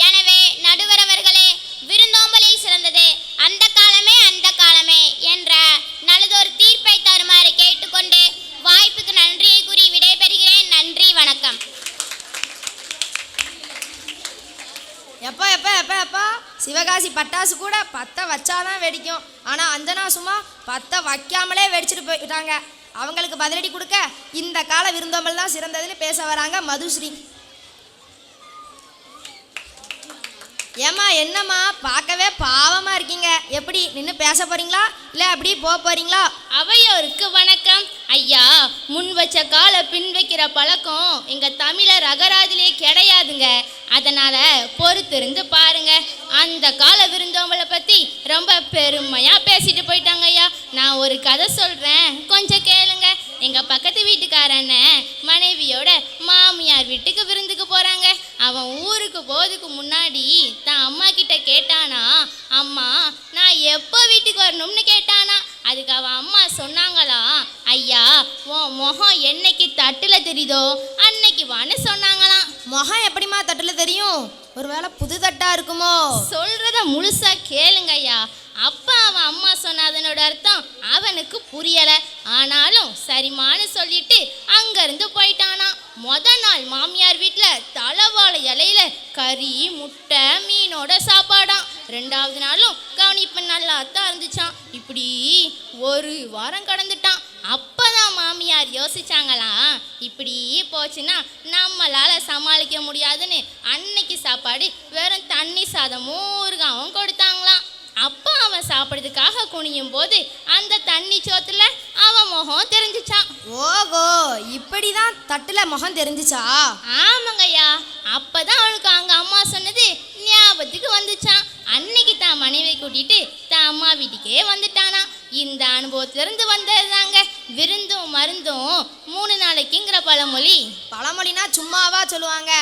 எனவே நடுவரவர்களே, விருந்தோம்பலில் சிறந்தது அந்த காலமே என்ற நல்லதொரு தீர்ப்பை தருமாறு கேட்டுக்கொண்டு வாய்ப்புக்கு நன்றியை கூறி விடைபெறுகிறேன். நன்றி, வணக்கம். எப்பா எப்பா எப்பா எப்பா சிவகாசி பட்டாசு கூட பற்ற வச்சாதான் வெடிக்கும். ஆனால் அஞ்சனா சும்மா பற்ற வைக்காமலே வெடிச்சிட்டு போயிட்டாங்க. அவங்களுக்கு பதிலடி கொடுக்க இந்த கால விருந்தோம்பல் தான் சிறந்ததுன்னு பேச வராங்க மதுஸ்ரீ. ஏம்மா, என்னம்மா பார்க்கவே பாவமாக இருக்கீங்க. எப்படி நின்று பேச போகிறீங்களா இல்லை அப்படி போக போகிறீங்களா? அவையோருக்கு வணக்கம். ஐயா, முன் வச்ச கால பின் வைக்கிற பழக்கம் எங்கள் தமிழர் அகராதிலே கிடையாதுங்க. அதனால் பொறுத்திருந்து பாருங்க. அந்த கால விருந்தோம்பலை பற்றி ரொம்ப பெருமையாக பேசிட்டு போயிட்டாங்க. ஐயா, நான் ஒரு கதை சொல்கிறேன், கொஞ்சம் கேளுங்க. எங்கள் பக்கத்து வீட்டுக்காரண்ண மனைவியோட மாமியார் வீட்டுக்கு விருந்துக்கு போகிறாங்க. அவன் ஊருக்கு போறதுக்கு முன்னாடி தான் அம்மா கிட்ட கேட்டானா, அம்மா நான் எப்போ வீட்டுக்கு வரணும்னு கேட்டானா. அதுக்கு அவன் அம்மா சொன்னாங்களா, ஐயா உன் முகம் என்னைக்கு தட்டில் தெரியுதோ அன்னைக்கு வான்னு சொன்னாங்களாம். முகம் எப்படிமா தட்டில் தெரியும்? ஒருவேளை புது தட்டா இருக்குமோ? சொல்றத முழுசா கேளுங்க ஐயா. அப்பா அவன் அம்மா சொன்ன அதனோட அர்த்தம் அவனுக்கு புரியலை. ஆனாலும் சரிமான்னு சொல்லிட்டு அங்கேருந்து போயிட்டானா. நாள் மாமியார் வீட்டில் தலைவாழை இலையில கறி முட்டை மீனோட சாப்பாடாம். 2வது நாளும் கவனிப்பு நல்லா தான் இருந்துச்சான். இப்படி ஒரு வாரம் கடந்துட்டான். அப்பதான் மாமியார் யோசிச்சாங்களாம், இப்படி போச்சுன்னா நம்மளால சமாளிக்க முடியாதுன்னு அன்னைக்கு சாப்பாடு வெறும் தண்ணி சாதமும் ஊறுகாவும் கொடுத்தாங்களாம். அப்பா அவன் சாப்பிட்றதுக்காக குனியும் போது அந்த தண்ணி சோத்துல அவன் முகம் தெரிஞ்சிச்சான். ஓகோ, இப்படிதான் தட்டுல முகம் தெரிஞ்சிச்சா? ஆமாங்கய்யா. அப்பதான் அவனுக்கு அங்க அம்மா சொன்னது ஞாபகத்துக்கு வந்துச்சான். அன்னைக்கு தான் மனைவி கூட்டிட்டு தான் அம்மா வீட்டுக்கே வந்துட்டானா. இந்த அனுபவத்திலிருந்து வந்ததுதாங்க விருந்தும் மருந்தும் 3 நாளைக்குங்கிற பழமொழி. பழமொழினா சும்மாவா சொல்லுவாங்க,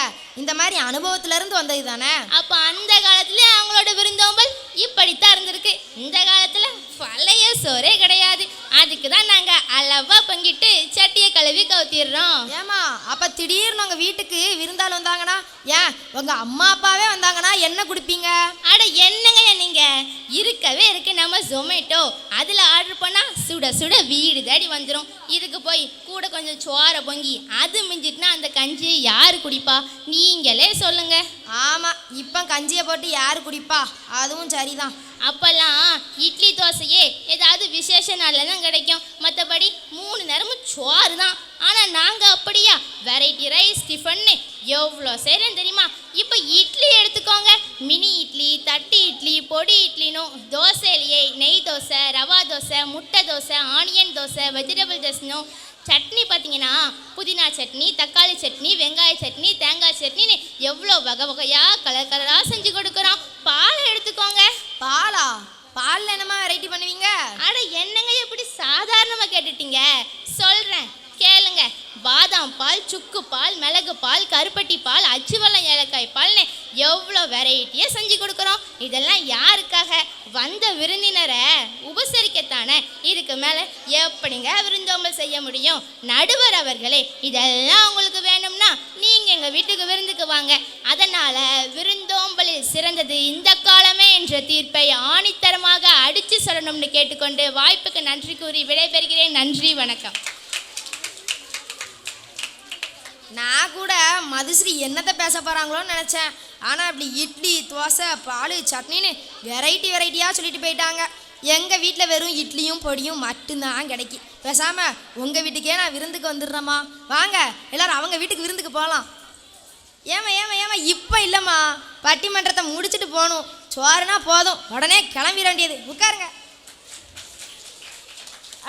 இந்த மாதிரி அனுபவத்துல இருந்து வந்தது தானே. அப்ப அந்த காலத்துல அவங்களோட விருந்தோம்பல் இப்படித்தான் இருந்திருக்கு. இந்த காலத்துல பழைய சோறே கிடையாது. அதுக்கு தான் நாங்க அளவா பங்கிட்டு சட்டியை கழுவி கவுத்திடுறோம். ஏமா, அப்ப திடீர்னு உங்க வீட்டுக்கு விருந்தாள் வந்தாங்கன்னா, ஏன் உங்க அம்மா அப்பாவே வந்தாங்கன்னா என்ன குடிப்பீங்க? அட என்னங்க நீங்க, இருக்கவே இருக்கு நம்ம ஜொமேட்டோ. அதுல ஆர்டர் பண்ணா சுட சுட வீடு தேடி வந்துடும். இதுக்கு போய் கூட கொஞ்சம் சோறை பொங்கி அது மிஞ்சிட்டுனா அந்த கஞ்சி யாரு குடிப்பா? நீங்களே சொல்லுங்க. ஆமா, இப்ப கஞ்சியை போட்டு யாரு குடிப்பா? அதுவும் சரிதான். அப்பெல்லாம் இட்லி தோசையே ஏதாவது விசேஷ நாளில் தான் கிடைக்கும். மற்றபடி 3 நேரமும் சோறு தான். ஆனால் நாங்கள் அப்படியா வெரைட்டி ரைஸ் டிஃபன்னு எவ்வளோ செய்கிறேன் தெரியுமா? இப்போ இட்லி எடுத்துக்கோங்க. மினி இட்லி, தட்டு இட்லி, பொடி இட்லினும் தோசையிலேயே நெய் தோசை, ரவா தோசை, முட்டை தோசை, ஆனியன் தோசை, வெஜிடபிள் தோசைனும் சட்னி பார்த்தீங்கன்னா புதினா சட்னி, தக்காளி சட்னி, வெங்காய சட்னி, தேங்காய் சட்னின்னு எவ்வளோ வகை வகையாக கலர் கலராக செஞ்சு கொடுக்குறோம். பாலை எடுத்துக்கோங்க. பாலா? பாலில் என்னமா வெரைட்டி பண்ணுவீங்க? அட என்னங்க எப்படி சாதாரணமாக கேட்டுட்டீங்க? சொல்கிறேன் கேளுங்க. பாதாம் பால், சுக்கு பால், மிளகு பால், கருப்பட்டி பால், அச்சுவெல்லம் ஏலக்காய் பால்னு எவ்வளோ வெரைட்டியாக செஞ்சு கொடுக்குறோம். இதெல்லாம் யாருக்காக? வந்த விருந்தினரை உபசரிக்கத்தானே. இதுக்கு மேலே எப்படிங்க விருந்தோம்பல் செய்ய முடியும்? நடுவர் அவர்களே, இதெல்லாம் உங்களுக்கு வேணும்னா நீங்கள் எங்கள் வீட்டுக்கு விருந்துக்கு வாங்க. அதனால் விருந்தோம்பலில் சிறந்தது இந்த காலமே என்ற தீர்ப்பை ஆணித்தரமாக அடித்து சொல்லணும்னு கேட்டுக்கொண்டு வாய்ப்புக்கு நன்றி கூறி விடைபெறுகிறேன். நன்றி, வணக்கம். நான் கூட மதுஸ்ரீ என்னத்தை பேச போகிறாங்களோன்னு நினச்சேன். ஆனால் இப்படி இட்லி, தோசை, பால், சட்னின்னு வெரைட்டியாக சொல்லிட்டு போயிட்டாங்க. எங்கள் வீட்டில் வெறும் இட்லியும் பொடியும் மட்டும்தான் கிடைக்கி. பேசாமல் உங்கள் வீட்டுக்கே நான் விருந்துக்கு வந்துடுறேம்மா. வாங்க எல்லோரும் அவங்க வீட்டுக்கு விருந்துக்கு போகலாம். ஏமா இப்போ இல்லைம்மா, பட்டிமன்றத்தை முடிச்சுட்டு போகணும். சோறுனா போதும், உடனே கிளம்பிட வேண்டியது. உட்காருங்க.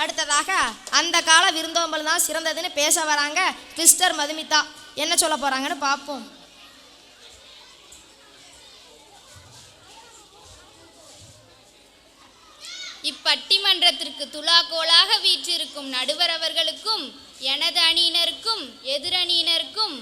அடுத்ததாக அந்த கால விருந்தோம்பல் தான் சிறந்ததுன்னு பேச வராங்க சிஸ்டர் மதுமிதா. என்ன சொல்ல போகிறாங்கன்னு பார்ப்போம். இப்பட்டிமன்றத்திற்கு துலாக்கோலாக வீற்றிருக்கும் நடுவர் அவர்களுக்கும், எனது அணியினருக்கும், எதிரணியினருக்கும்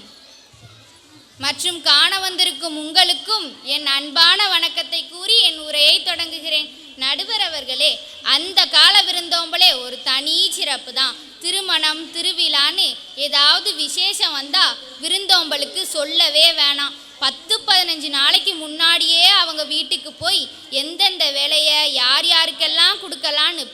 மற்றும் காண வந்திருக்கும் உங்களுக்கும் என் அன்பான வணக்கத்தை கூறி என் உரையை தொடங்குகிறேன். நடுவர் அவர்களே, அந்த கால விருந்தோம்பலே ஒரு தனி சிறப்பு தான். திருமணம், திருவிழான்னு ஏதாவது விசேஷம் வந்தால் விருந்தோம்பலுக்கு சொல்லவே வேணாம். 10-15 நாளைக்கு முன்னாடியே அவங்க வீட்டுக்கு போய் எந்தெந்த வேலையை யார் யாருக்கெல்லாம் கொடுக்கலான்னு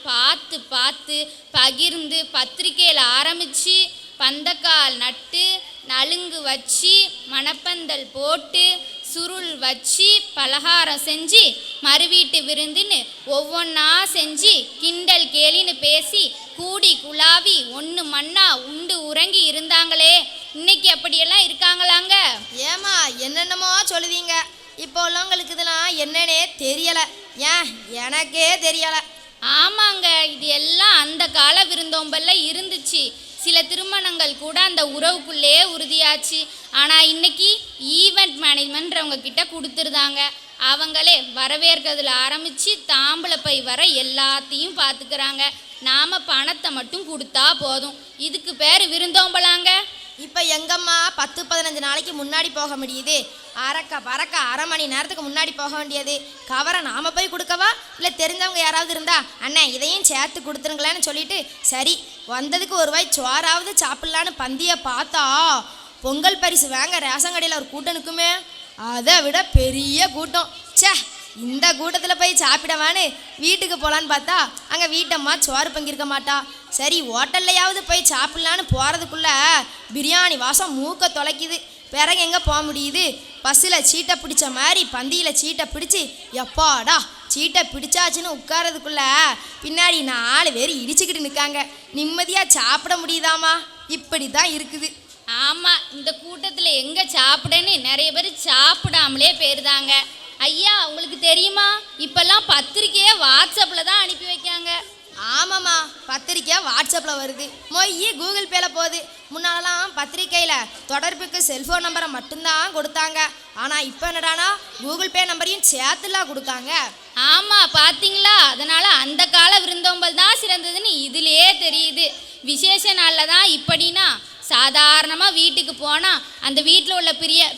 பார்த்து பகிர்ந்து பத்திரிக்கையில் ஆரம்பித்து பந்தக்கால் நட்டு நலுங்கு வச்சு மணப்பந்தல் போட்டு சுருள் வச்சு பலகாரம் செஞ்சு மறுவீட்டு விருந்துன்னு ஒவ்வொன்றா செஞ்சு கிண்டல் கேலின்னு பேசி கூடி குழாவி ஒன்று மண்ணா உண்டு உறங்கி இருந்தாங்களே, இன்னைக்கு அப்படியெல்லாம் இருக்காங்களாங்க? ஏமா என்னென்னமோ சொல்லுவீங்க. இப்போ உள்ளவங்களுக்கு இதெல்லாம் என்னன்னே தெரியலை. ஏன் எனக்கே தெரியலை. ஆமாங்க, இது எல்லாம் அந்த கால விருந்தோம்பல்ல இருந்துச்சு. சில திருமணங்கள் கூட அந்த உறவுக்குள்ளே உறுதியாச்சு. ஆனால் இன்னைக்கு ஈவெண்ட் மேனேஜ்மெண்ட்றவங்க கிட்ட கொடுத்துருந்தாங்க. அவங்களே வரவேற்கிறதுல ஆரம்பித்து தாம்பளை பை வர எல்லாத்தையும் பார்த்துக்கிறாங்க. நாம் பணத்தை மட்டும் கொடுத்தா போதும். இதுக்கு பேர் விருந்தோம்பலாங்க? இப்போ எங்கம்மா 10-15 நாளைக்கு முன்னாடி போக முடியுது? பறக்க அரை மணி நேரத்துக்கு முன்னாடி போக வேண்டியது. கவரை நாம போய் கொடுக்கவா, இல்லை தெரிஞ்சவங்க யாராவது இருந்தா அண்ணே இதையும் சேர்த்து கொடுத்துருங்களேன்னு சொல்லிட்டு சரி வந்ததுக்கு ஒரு வாய் சோறாவது சாப்பிட்லான்னு பந்தியை பார்த்தா பொங்கல் பரிசு வாங்க ரேஷன் கடையில் ஒரு கூட்டம் நிற்குமே, அதை விட பெரிய கூட்டம். சே, இந்த கூட்டத்தில் போய் சாப்பிடவான்னு வீட்டுக்கு போகலான்னு பார்த்தா அங்கே வீட்டம்மா சோறு பங்கிருக்க மாட்டா. சரி ஹோட்டல்லையாவது போய் சாப்பிட்லான்னு போகிறதுக்குள்ள பிரியாணி வாசம் மூக்க தொலைக்குது. பிறகு எங்கே போக முடியுது? பஸ்ஸில் சீட்டை பிடிச்ச மாதிரி பந்தியில் சீட்டை பிடிச்சி எப்பாடா சீட்டை பிடிச்சாச்சுன்னு உட்காரதுக்குள்ள பின்னாடி 4 பேர் இடிச்சுக்கிட்டு நிற்காங்க. நிம்மதியாக சாப்பிட முடியுதாமா? இப்படி தான் இருக்குது. ஆமாம், இந்த கூட்டத்தில் எங்கே சாப்பிடன்னு நிறைய பேர் சாப்பிடாமலே போயிருந்தாங்க. ஐயா உங்களுக்கு தெரியுமா, இப்போல்லாம் பத்திரிக்கையை வாட்ஸ்அப்பில் தான் அனுப்பி வைக்காங்க. ஆமாம்மா, பத்திரிக்கை வாட்ஸ்அப்பில் வருது, மொய் கூகுள் பேல போகுது. முன்னாலலாம் பத்திரிக்கையில் தொடர்புக்கு செல்ஃபோன் நம்பரை மட்டும்தான் கொடுத்தாங்க. ஆனால் இப்போ என்னடானா கூகுள் பே நம்பரையும் சேர்த்துலாம் கொடுக்காங்க. ஆமாம் பார்த்தீங்களா, அதனால் அந்த கால விருந்தோம்பல் தான் சிறந்ததுன்னு இதுலேயே தெரியுது. விசேஷ நாளில் தான் இப்படின்னா சாதாரணமாக வீட்டுக்கு போனால் அந்த வீட்டில் உள்ள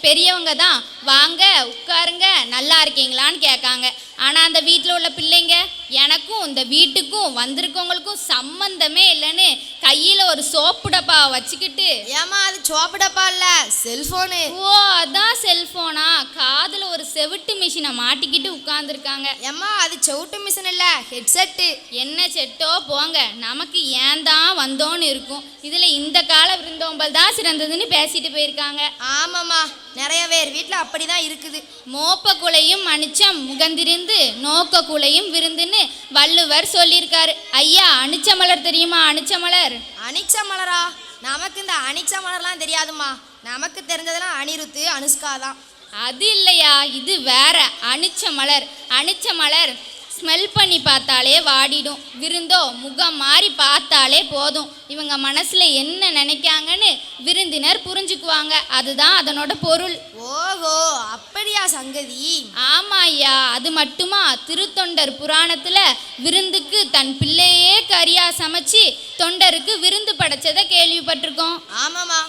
பெரியவங்க தான் வாங்க உட்காருங்க நல்லா இருக்கீங்களான்னு கேட்காங்க. ஆனால் அந்த வீட்டில் உள்ள பிள்ளைங்க எனக்கும் இந்த வீட்டுக்கும் வந்திருக்கவங்களுக்கும் சம்பந்தமே இல்லைன்னு கையில் ஒரு சோப்பு டப்பா வச்சுக்கிட்டு. ஏமா அது சோப்பு டப்பா இல்லை, செல்ஃபோனு. ஓ அதான் செல்ஃபோனா? காதில் ஒரு செவிட்டு மிஷினை மாட்டிக்கிட்டு உட்காந்துருக்காங்க. ஏம்மா அது செவிட்டு மிஷின் இல்லை, ஹெட்செட்டு. என்ன செட்டோ போங்க, நமக்கு ஏன் தான் வந்தோன்னு இருக்கும். இதில் இந்த கால விருந்தோம்பல் தான் சிறந்ததுன்னு பேசிட்டு போயிருக்காங்க. ஆமாம்மா, நிறைய பேர் வீட்டில் அப்படி தான் இருக்குது. மோப்ப குலையும் அனிச்சம் முகந்திருந்து நோக்க குலையும் விருந்துன்னு வள்ளுவர் சொல்லியிருக்காரு. ஐயா அனிச்ச மலர் தெரியுமா? அனிச்ச மலர். அனிச்ச மலரா? நமக்கு இந்த அனிச்ச மலர்லாம் தெரியாதுமா. நமக்கு தெரிஞ்சதெல்லாம் அனிருத்து அனுஷ்கா தான். அது இல்லையா, இது வேற. அனிச்ச மலர். அனிச்ச மலர் ஸ்மெல் பண்ணி பார்த்தாலே வாடிடும். விருந்தோ முகம் மாறி பார்த்தாலே போதும். இவங்க மனசில் என்ன நினைக்காங்கன்னு விருந்தினர் புரிஞ்சுக்குவாங்க. அதுதான் அதனோட பொருள். ஓஹோ, அப்படியா சங்கதி? ஆமா ஐயா, அது மட்டுமா, திருத்தொண்டர் புராணத்தில் விருந்துக்கு தன் பிள்ளையே கறியா சமைச்சு தொண்டருக்கு விருந்து படைச்சதை கேள்விப்பட்டிருக்கோம். ஆமாம்மா,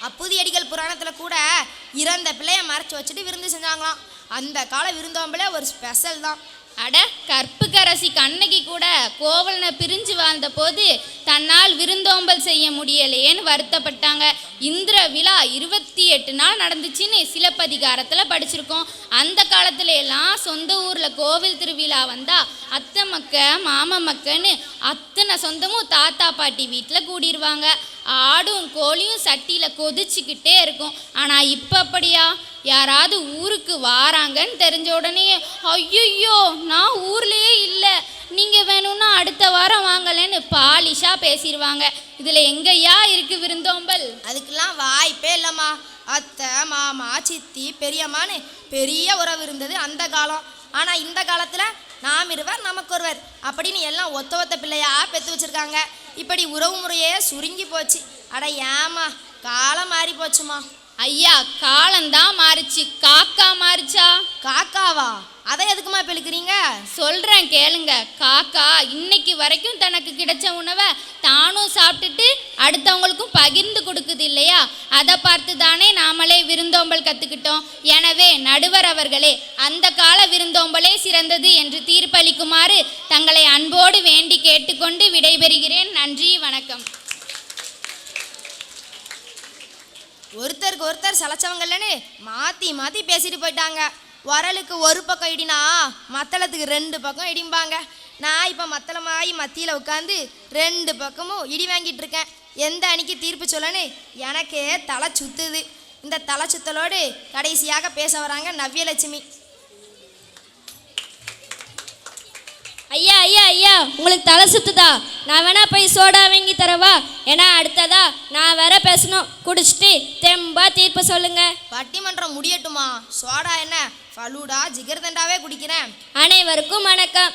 அப்புதியடிகள் புராணத்தில் கூட இறந்த பிள்ளைய மறைச்சி வச்சுட்டு விருந்து செஞ்சாங்களாம். அந்த கால விருந்தோம்பலே ஒரு ஸ்பெஷல் தான். அட கற்புக்கரசி கண்ணகி கூட கோவலனை பிரிஞ்சு வாழ்ந்த போது தன்னால் விருந்தோம்பல் செய்ய முடியலையேன்னு வருத்தப்பட்டாங்க. இந்திர விழா 28 நாள் நடந்துச்சுன்னு சிலப்பதிகாரத்தில் படிச்சிருக்கோம். அந்த காலத்துல எல்லாம் சொந்த ஊரில் கோவில் திருவிழா வந்தால் அத்தை மக்க மாம மக்கன்னு அத்தனை சொந்தமும் தாத்தா பாட்டி வீட்டில் கூடிடுவாங்க. ஆடும் கோழியும் சட்டியில் கொதிச்சுக்கிட்டே இருக்கும். ஆனால் இப்போ அப்படியா? யாராவது ஊருக்கு வாராங்கன்னு தெரிஞ்ச உடனே ஐயோ நான் ஊர்லேயே இல்லை, நீங்கள் வேணும்னா அடுத்த வாரம் வாங்கலன்னு பாலிஷாக பேசிடுவாங்க. இதில் எங்கேயா இருக்குது விருந்தோம்பல்? அதுக்கெல்லாம் வாய்ப்பே இல்லைம்மா. அத்தை மாமா சித்தி பெரியம்மான்னு பெரிய உறவு இருந்தது அந்த காலம். ஆனால் இந்த காலத்தில் நாம் இருவர் நமக்கு ஒருவர் அப்படின்னு எல்லாம் ஒத்த பிள்ளையா பெற்று வச்சுருக்காங்க. இப்படி உறவு முறையே சுருங்கி போச்சு. அட ஏமா, காலம் மாறி போச்சுமா. ஐயா காலந்தான் மாறிச்சு, காக்கா மாறிச்சா? காக்காவா? அதை எதுக்குமா இப்போ இழுக்கிறீங்க? சொல்கிறேன் கேளுங்க. காக்கா இன்னைக்கு வரைக்கும் தனக்கு கிடைச்ச உணவை தானும் சாப்பிட்டுட்டு அடுத்தவங்களுக்கும் பகிர்ந்து கொடுக்குது இல்லையா? அதை பார்த்து தானே நாமளே விருந்தோம்பல் கற்றுக்கிட்டோம். எனவே நடுவர் அவர்களே, அந்த கால விருந்தோம்பலே சிறந்தது என்று தீர்ப்பளிக்குமாறு தங்களை அன்போடு வேண்டி கேட்டுக்கொண்டு விடைபெறுகிறேன். நன்றி, வணக்கம். ஒருத்தருக்கு ஒருத்தர் சலைச்சவங்கல்லன்னு மாற்றி மாற்றி பேசிட்டு போயிட்டாங்க. வரலுக்கு ஒரு பக்கம் இடினா மத்தளத்துக்கு 2 பக்கம் இடிம்பாங்க. நான் இப்போ மத்தளமாயி மத்தியில் உட்காந்து 2 பக்கமும் இடி வாங்கிட்டு இருக்கேன். எந்த அணிக்கு தீர்ப்பு சொல்லன்னு எனக்கே தலை சுத்துது. இந்த தலை சுத்தலோடு கடைசியாக பேச வராங்க நவ்யலட்சுமி. ஐயா ஐயா ஐயா, உங்களுக்கு தலை சுத்துதா? நான் வேணா போய் சோடா வாங்கி தரவா? ஏன்னா அடுத்ததா நான் வேற பேசணும். குடிச்சிட்டு தெம்பா தீர்ப்பு சொல்லுங்க. பட்டிமன்றம் முடியட்டுமா? சோடா என்ன, ஃபலூடா ஜிகர்தண்டாவே குடிக்கிறேன். அனைவருக்கும் வணக்கம்.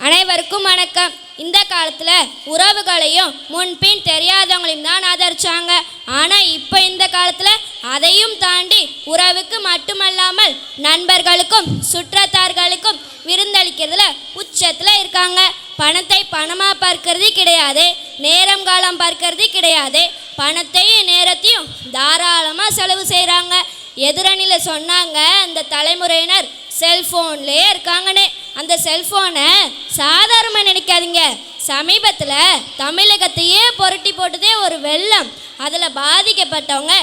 அனைவருக்கும் வணக்கம். இந்த காலத்தில் உறவுகளையும் முன்பின் தெரியாதவங்களையும் தான் ஆதரிச்சாங்க. ஆனால் இப்போ இந்த காலத்தில் அதையும் தாண்டி உறவுக்கு மட்டுமல்லாமல் நண்பர்களுக்கும் சுற்றத்தார்களுக்கும் விருந்தளிக்கிறதுல உச்சத்தில் இருக்காங்க. பணத்தை பணமாக பார்க்கறது கிடையாது, நேரம் காலம் பார்க்கறது கிடையாது, பணத்தையும் நேரத்தையும் தாராளமாக செலவு செய்கிறாங்க. எதிரணியில் சொன்னாங்க அந்த தலைமுறையினர் செல்ஃபோன்லேயே இருக்காங்கன்னு. அந்த செல்ஃபோனை சாதாரணமாக நினைக்காதீங்க. சமீபத்தில் தமிழகத்தையே புரட்டி போட்டதே ஒரு வெள்ளம். அதில் பாதிக்கப்பட்டவங்க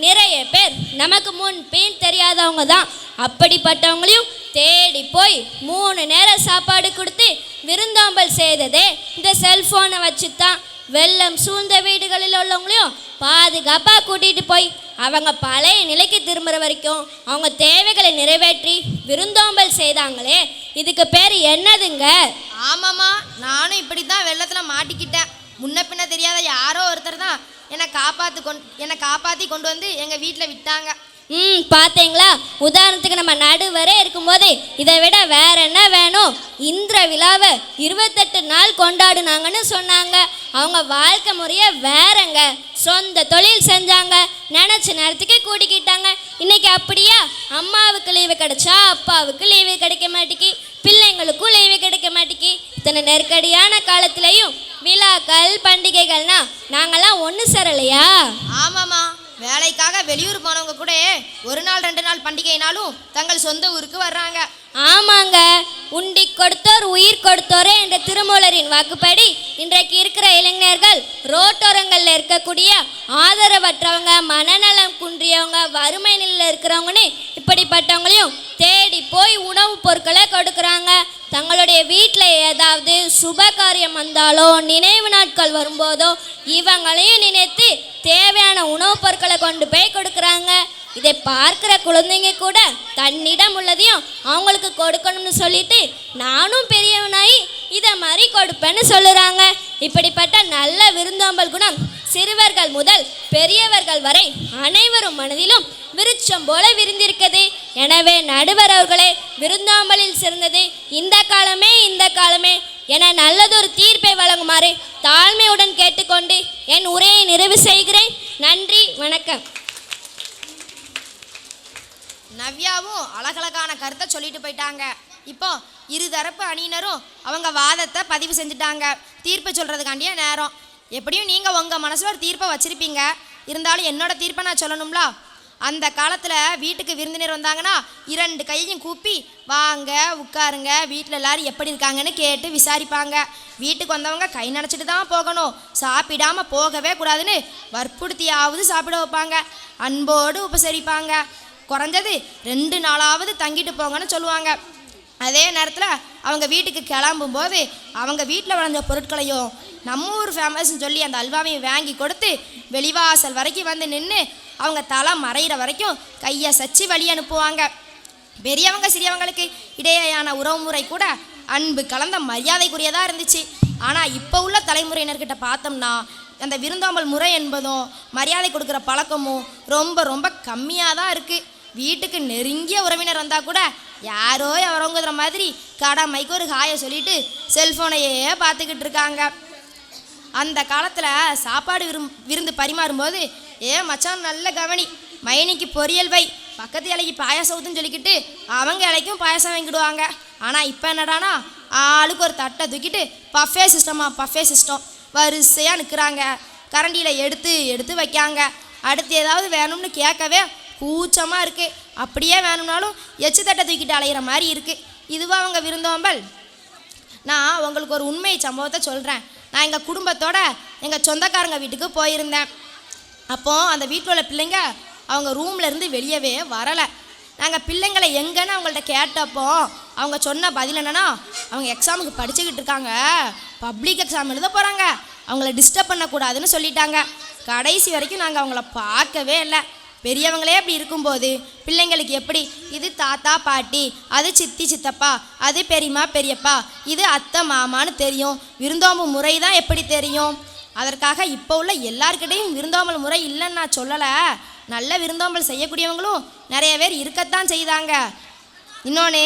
நிறைய பேர் நமக்கு முன் பின் தெரியாதவங்க தான். அப்படிப்பட்டவங்களையும் தேடி போய் 3 நேரம் சாப்பாடு கொடுத்து விருந்தோம்பல் செய்ததே இந்த செல்ஃபோனை வச்சு தான். வெள்ளம் சூழ்ந்த வீடுகளில் உள்ளவங்களையும் பாதுகாப்பாக கூட்டிகிட்டு போய் அவங்க பழைய நிலைக்கு திரும்புகிற வரைக்கும் அவங்க தேவைகளை நிறைவேற்றி விருந்தோம்பல் செய்தாங்களே, இதுக்கு பேர் என்னதுங்க? ஆமாம்மா, நானும் இப்படி தான் வெள்ளத்தில் மாட்டிக்கிட்டேன். முன்ன பின்ன தெரியாத யாரோ ஒருத்தர் தான் என்னை காப்பாற்றி கொண்டு வந்து எங்கள் வீட்டில் விட்டாங்க. பார்த்தீங்களா, உதாரணத்துக்கு நம்ம நடுவரே இருக்கும்போது இதை விட வேற என்ன வேணும்? இந்திர விழாவை 28 நாள் கொண்டாடுனாங்கன்னு சொன்னாங்க. அவங்க வாழ்க்கை முறையை வேறங்க. சொந்த தொழில் செஞ்சாங்க, நினச்ச நேரத்துக்கு கூட்டிக்கிட்டாங்க. இன்னைக்கு அப்படியா? அம்மாவுக்கு லீவு கிடைச்சா அப்பாவுக்கு லீவு கிடைக்க மாட்டேங்கி, பிள்ளைங்களுக்கும் லீவு கிடைக்க மாட்டேங்கி. இத்தனை நெருக்கடியான காலத்திலையும் விழாக்கள் பண்டிகைகள்னா நாங்கள்லாம் ஒன்று சேரலையா? ஆமாம்மா, வேலைக்காக வெளியூர் போனவங்க கூட 1 நாள் 2 நாள் பண்டிகைனாலும் தங்கள் சொந்த ஊருக்கு வர்றாங்க. ஆமாங்க, உண்டி கொடுத்தோர் உயிர் கொடுத்தோரே என்ற திருமூலரின் வாக்குப்படி இன்றைக்கு இருக்கிற இளைஞர்கள் ரோட்டோரங்களில் இருக்கக்கூடிய ஆதரவற்றவங்க, மனநலம் குன்றியவங்க, வறுமை நிலையில் இருக்கிறவங்கன்னு இப்படிப்பட்டவங்களையும் தேடி போய் உணவுப் பொருட்களை கொடுக்குறாங்க. தங்களுடைய வீட்டில் ஏதாவது சுப காரியம் வந்தாலோ நினைவு நாட்கள் வரும்போதோ இவங்களையும் நினைத்து தேவையான உணவுப் பொருட்களை கொண்டு போய் கொடுக்குறாங்க. இதை பார்க்குற குழந்தைங்க கூட தன்னிடம் உள்ளதையும் அவங்களுக்கு கொடுக்கணும்னு சொல்லிட்டு நானும் பெரியவனாயி இதை மாதிரி கொடுப்பேன்னு சொல்லுறாங்க. இப்படிப்பட்ட நல்ல விருந்தோம்பல் குணம் சிறுவர்கள் முதல் பெரியவர்கள் வரை அனைவரும் மனதிலும் விருட்சம் போல விரிந்திருக்கிறது. எனவே நடுவர் அவர்களே, விருந்தோம்பலில் சிறந்தது இந்த காலமே என நல்லதொரு தீர்ப்பை வழங்குமாறு தாழ்மையுடன் கேட்டுக்கொண்டு என் உரையை நிறைவு செய்கிறேன். நன்றி, வணக்கம். நவ்யாவும் அழகழகான கருத்தை சொல்லிட்டு போயிட்டாங்க. இப்போ இருதரப்பு அணியினரும் அவங்க வாதத்தை பதிவு செஞ்சுட்டாங்க. தீர்ப்பு சொல்கிறதுக்காண்டிய நேரம். எப்படியும் நீங்கள் உங்கள் மனசில் ஒரு தீர்ப்பை வச்சுருப்பீங்க. இருந்தாலும் என்னோட தீர்ப்பை நான் சொல்லணும்ல. அந்த காலத்தில் வீட்டுக்கு விருந்தினர் வந்தாங்கன்னா 2 கையையும் கூப்பி வாங்க உட்காருங்க, வீட்டில் எல்லோரும் எப்படி இருக்காங்கன்னு கேட்டு விசாரிப்பாங்க. வீட்டுக்கு வந்தவங்க கை நனைச்சிட்டு தான் போகணும், சாப்பிடாம போகவே கூடாதுன்னு வற்புறுத்தியாவது சாப்பிட வைப்பாங்க. அன்போடு உபசரிப்பாங்க. குறைஞ்சது 2 நாளாவது தங்கிட்டு போங்கன்னு சொல்லுவாங்க. அதே நேரத்தில் அவங்க வீட்டுக்கு கிளம்பும்போது அவங்க வீட்டில் விளைஞ்ச பொருட்களையும் நம்ம ஊர் ஃபேமஸ்ன்னு சொல்லி அந்த அல்வாவையும் வாங்கி கொடுத்து வெளிவாசல் வரைக்கும் வந்து நின்று அவங்க தலை மறைகிற வரைக்கும் கையை சச்சி வழி அனுப்புவாங்க. பெரியவங்க சிறியவங்களுக்கு இடையேயான உறவுமுறை கூட அன்பு கலந்த மரியாதைக்குரியதாக இருந்துச்சு. ஆனால் இப்போ உள்ள தலைமுறையினர்கிட்ட பார்த்தோம்னா அந்த விருந்தோம்பல் முறை என்பதும் மரியாதை கொடுக்குற பழக்கமும் ரொம்ப ரொம்ப கம்மியாக தான் இருக்குது. வீட்டுக்கு நெருங்கிய உறவினர் வந்தால் கூட யாரோ எவரோங்கிற மாதிரி கடமைக்கு ஒரு ஹாயை சொல்லிட்டு செல்ஃபோனையே பார்த்துக்கிட்டு இருக்காங்க. அந்த காலத்தில் சாப்பாடு விருந்து பரிமாறும்போது மச்சான் நல்ல கவனி, மைனிக்கு பொரியல் வை, பக்கத்து இலைக்கு பாயாசம் ஊற்றுன்னு சொல்லிக்கிட்டு அவங்க இலைக்கும் பாயாசம் வாங்கிடுவாங்க. ஆனால் இப்போ என்னடானா ஆளுக்கு ஒரு தட்டை தூக்கிட்டு பஃபே சிஸ்டம் வரிசையாக நிற்கிறாங்க. கரண்டியில் எடுத்து வைக்காங்க. அடுத்து ஏதாவது வேணும்னு கேட்கவே கூச்சமாக இருக்குது. அப்படியே வேணும்னாலும் எச்சு தட்டை தூக்கிட்டு அலையிற மாதிரி இருக்குது. இதுவாக அவங்க விருந்தோம்பல். நான் உங்களுக்கு ஒரு உண்மை சம்பவத்தை சொல்கிறேன். நான் எங்கள் குடும்பத்தோட எங்கள் சொந்தக்காரங்க வீட்டுக்கு போயிருந்தேன். அப்போது அந்த வீட்டில் உள்ள பிள்ளைங்க அவங்க ரூம்லேருந்து வெளியவே வரலை. நாங்கள் பிள்ளைங்களை எங்கன்னு அவங்கள்ட்ட கேட்டப்போ அவங்க சொன்ன பதில் என்னென்னா, அவங்க எக்ஸாமுக்கு படிச்சுக்கிட்டு இருக்காங்க, பப்ளிக் எக்ஸாம் எழுத போகிறாங்க, அவங்கள டிஸ்டர்ப் பண்ணக்கூடாதுன்னு சொல்லிட்டாங்க. கடைசி வரைக்கும் நாங்கள் அவங்கள பார்க்கவே இல்லை. பெரியவங்களே அப்படி இருக்கும்போது பிள்ளைங்களுக்கு எப்படி இது தாத்தா பாட்டி, அது சித்தி சித்தப்பா, அது பெரியம்மா பெரியப்பா, இது அத்தை மாமான்னு தெரியும்? விருந்தோம்பு முறை தான் எப்படி தெரியும்? அதற்காக இப்போ உள்ள எல்லாருக்கிட்டையும் விருந்தோம்பல் முறை இல்லைன்னு நான் சொல்லலை. நல்ல விருந்தோம்பல் செய்யக்கூடியவங்களும் நிறைய பேர் இருக்கத்தான் செய்தாங்க. இன்னொன்று,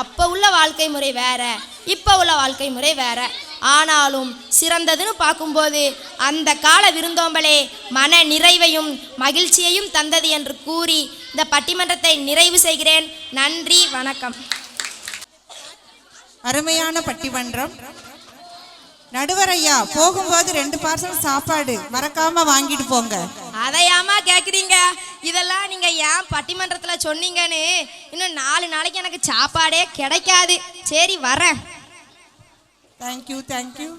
அப்போ உள்ள வாழ்க்கை முறை வேற, இப்போ உள்ள வாழ்க்கை முறை வேற. ஆனாலும் சிறந்ததுன்னு பார்க்கும்போது அந்த கால விருந்தோம்பலே மன நிறைவையும் மகிழ்ச்சியையும் தந்தது என்று கூறி இந்த பட்டிமன்றத்தை நிறைவு செய்கிறேன். நன்றி, வணக்கம். அருமையான பட்டிமன்றம். நடுவர் ஐயா, போகும்போது 2 பார்சல் சாப்பாடு மறக்காம வாங்கிட்டு போங்க. அதையாமா கேக்குறீங்க? இதெல்லாம் நீங்க ஏன் பட்டிமன்றத்துல சொன்னீங்கன்னு இன்னும் 4 நாளைக்கு எனக்கு சாப்பாடே கிடைக்காது. சரி வரேன். Thank you thank you.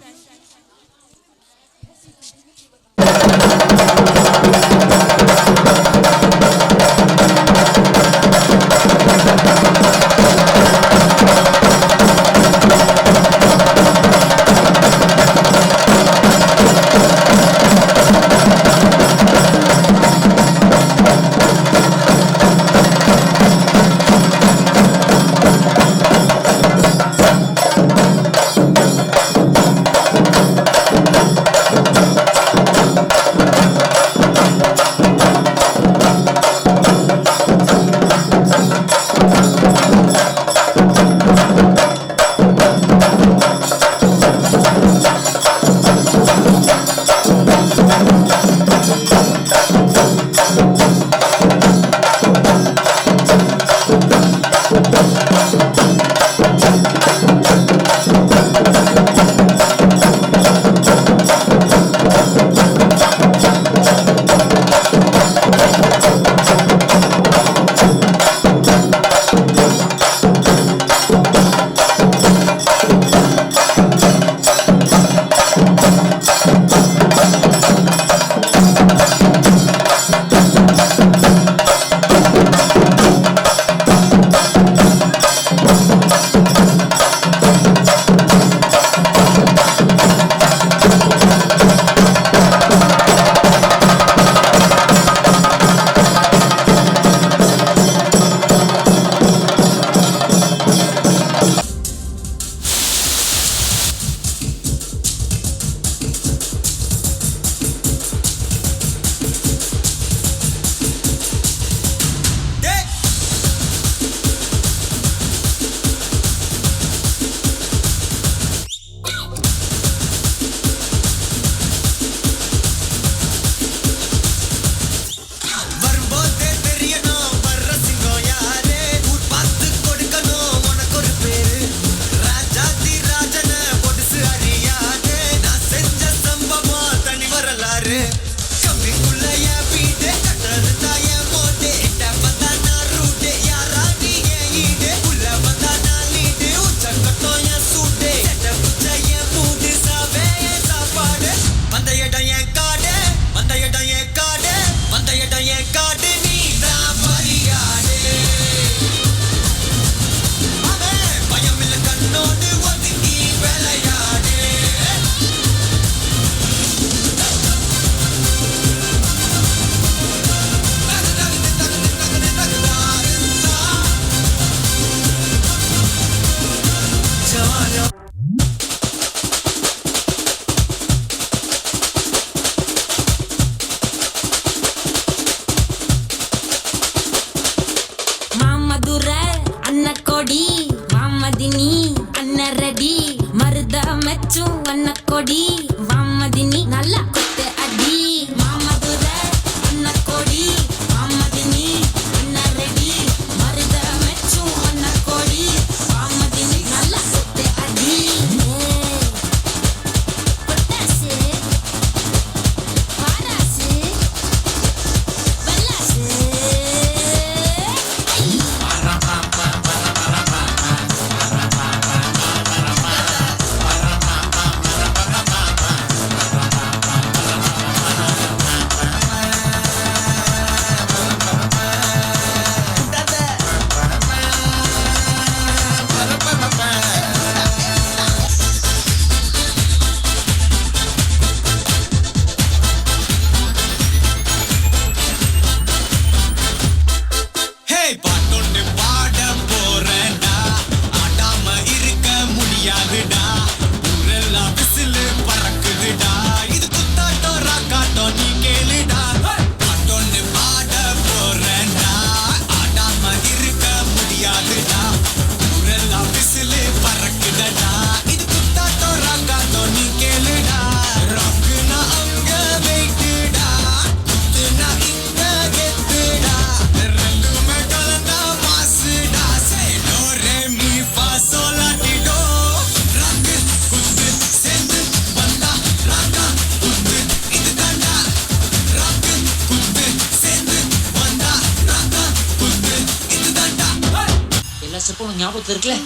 ஸ்டெப் உனக்கு ஞாபகத்துல இருக்குல்ல?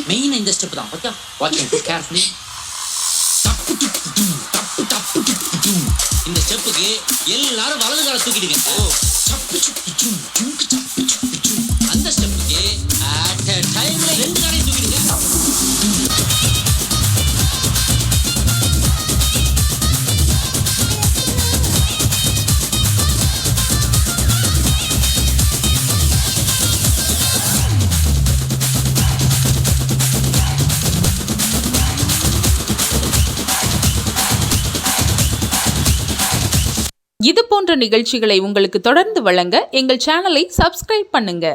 மெயின் இந்த ஸ்டெப் தான். Okay, watch carefully. இந்த ஸ்டெப்புக்கு எல்லாரும் வலது கால தூக்கிடுங்க. அந்த ஸ்டெப்புக்கு அட் a டைம்ல 2 காலையும் தூக்கிடுங்க. இது போன்ற நிகழ்ச்சிகளை உங்களுக்கு தொடர்ந்து வழங்க எங்கள் சேனலை சப்ஸ்கிரைப் பண்ணுங்க.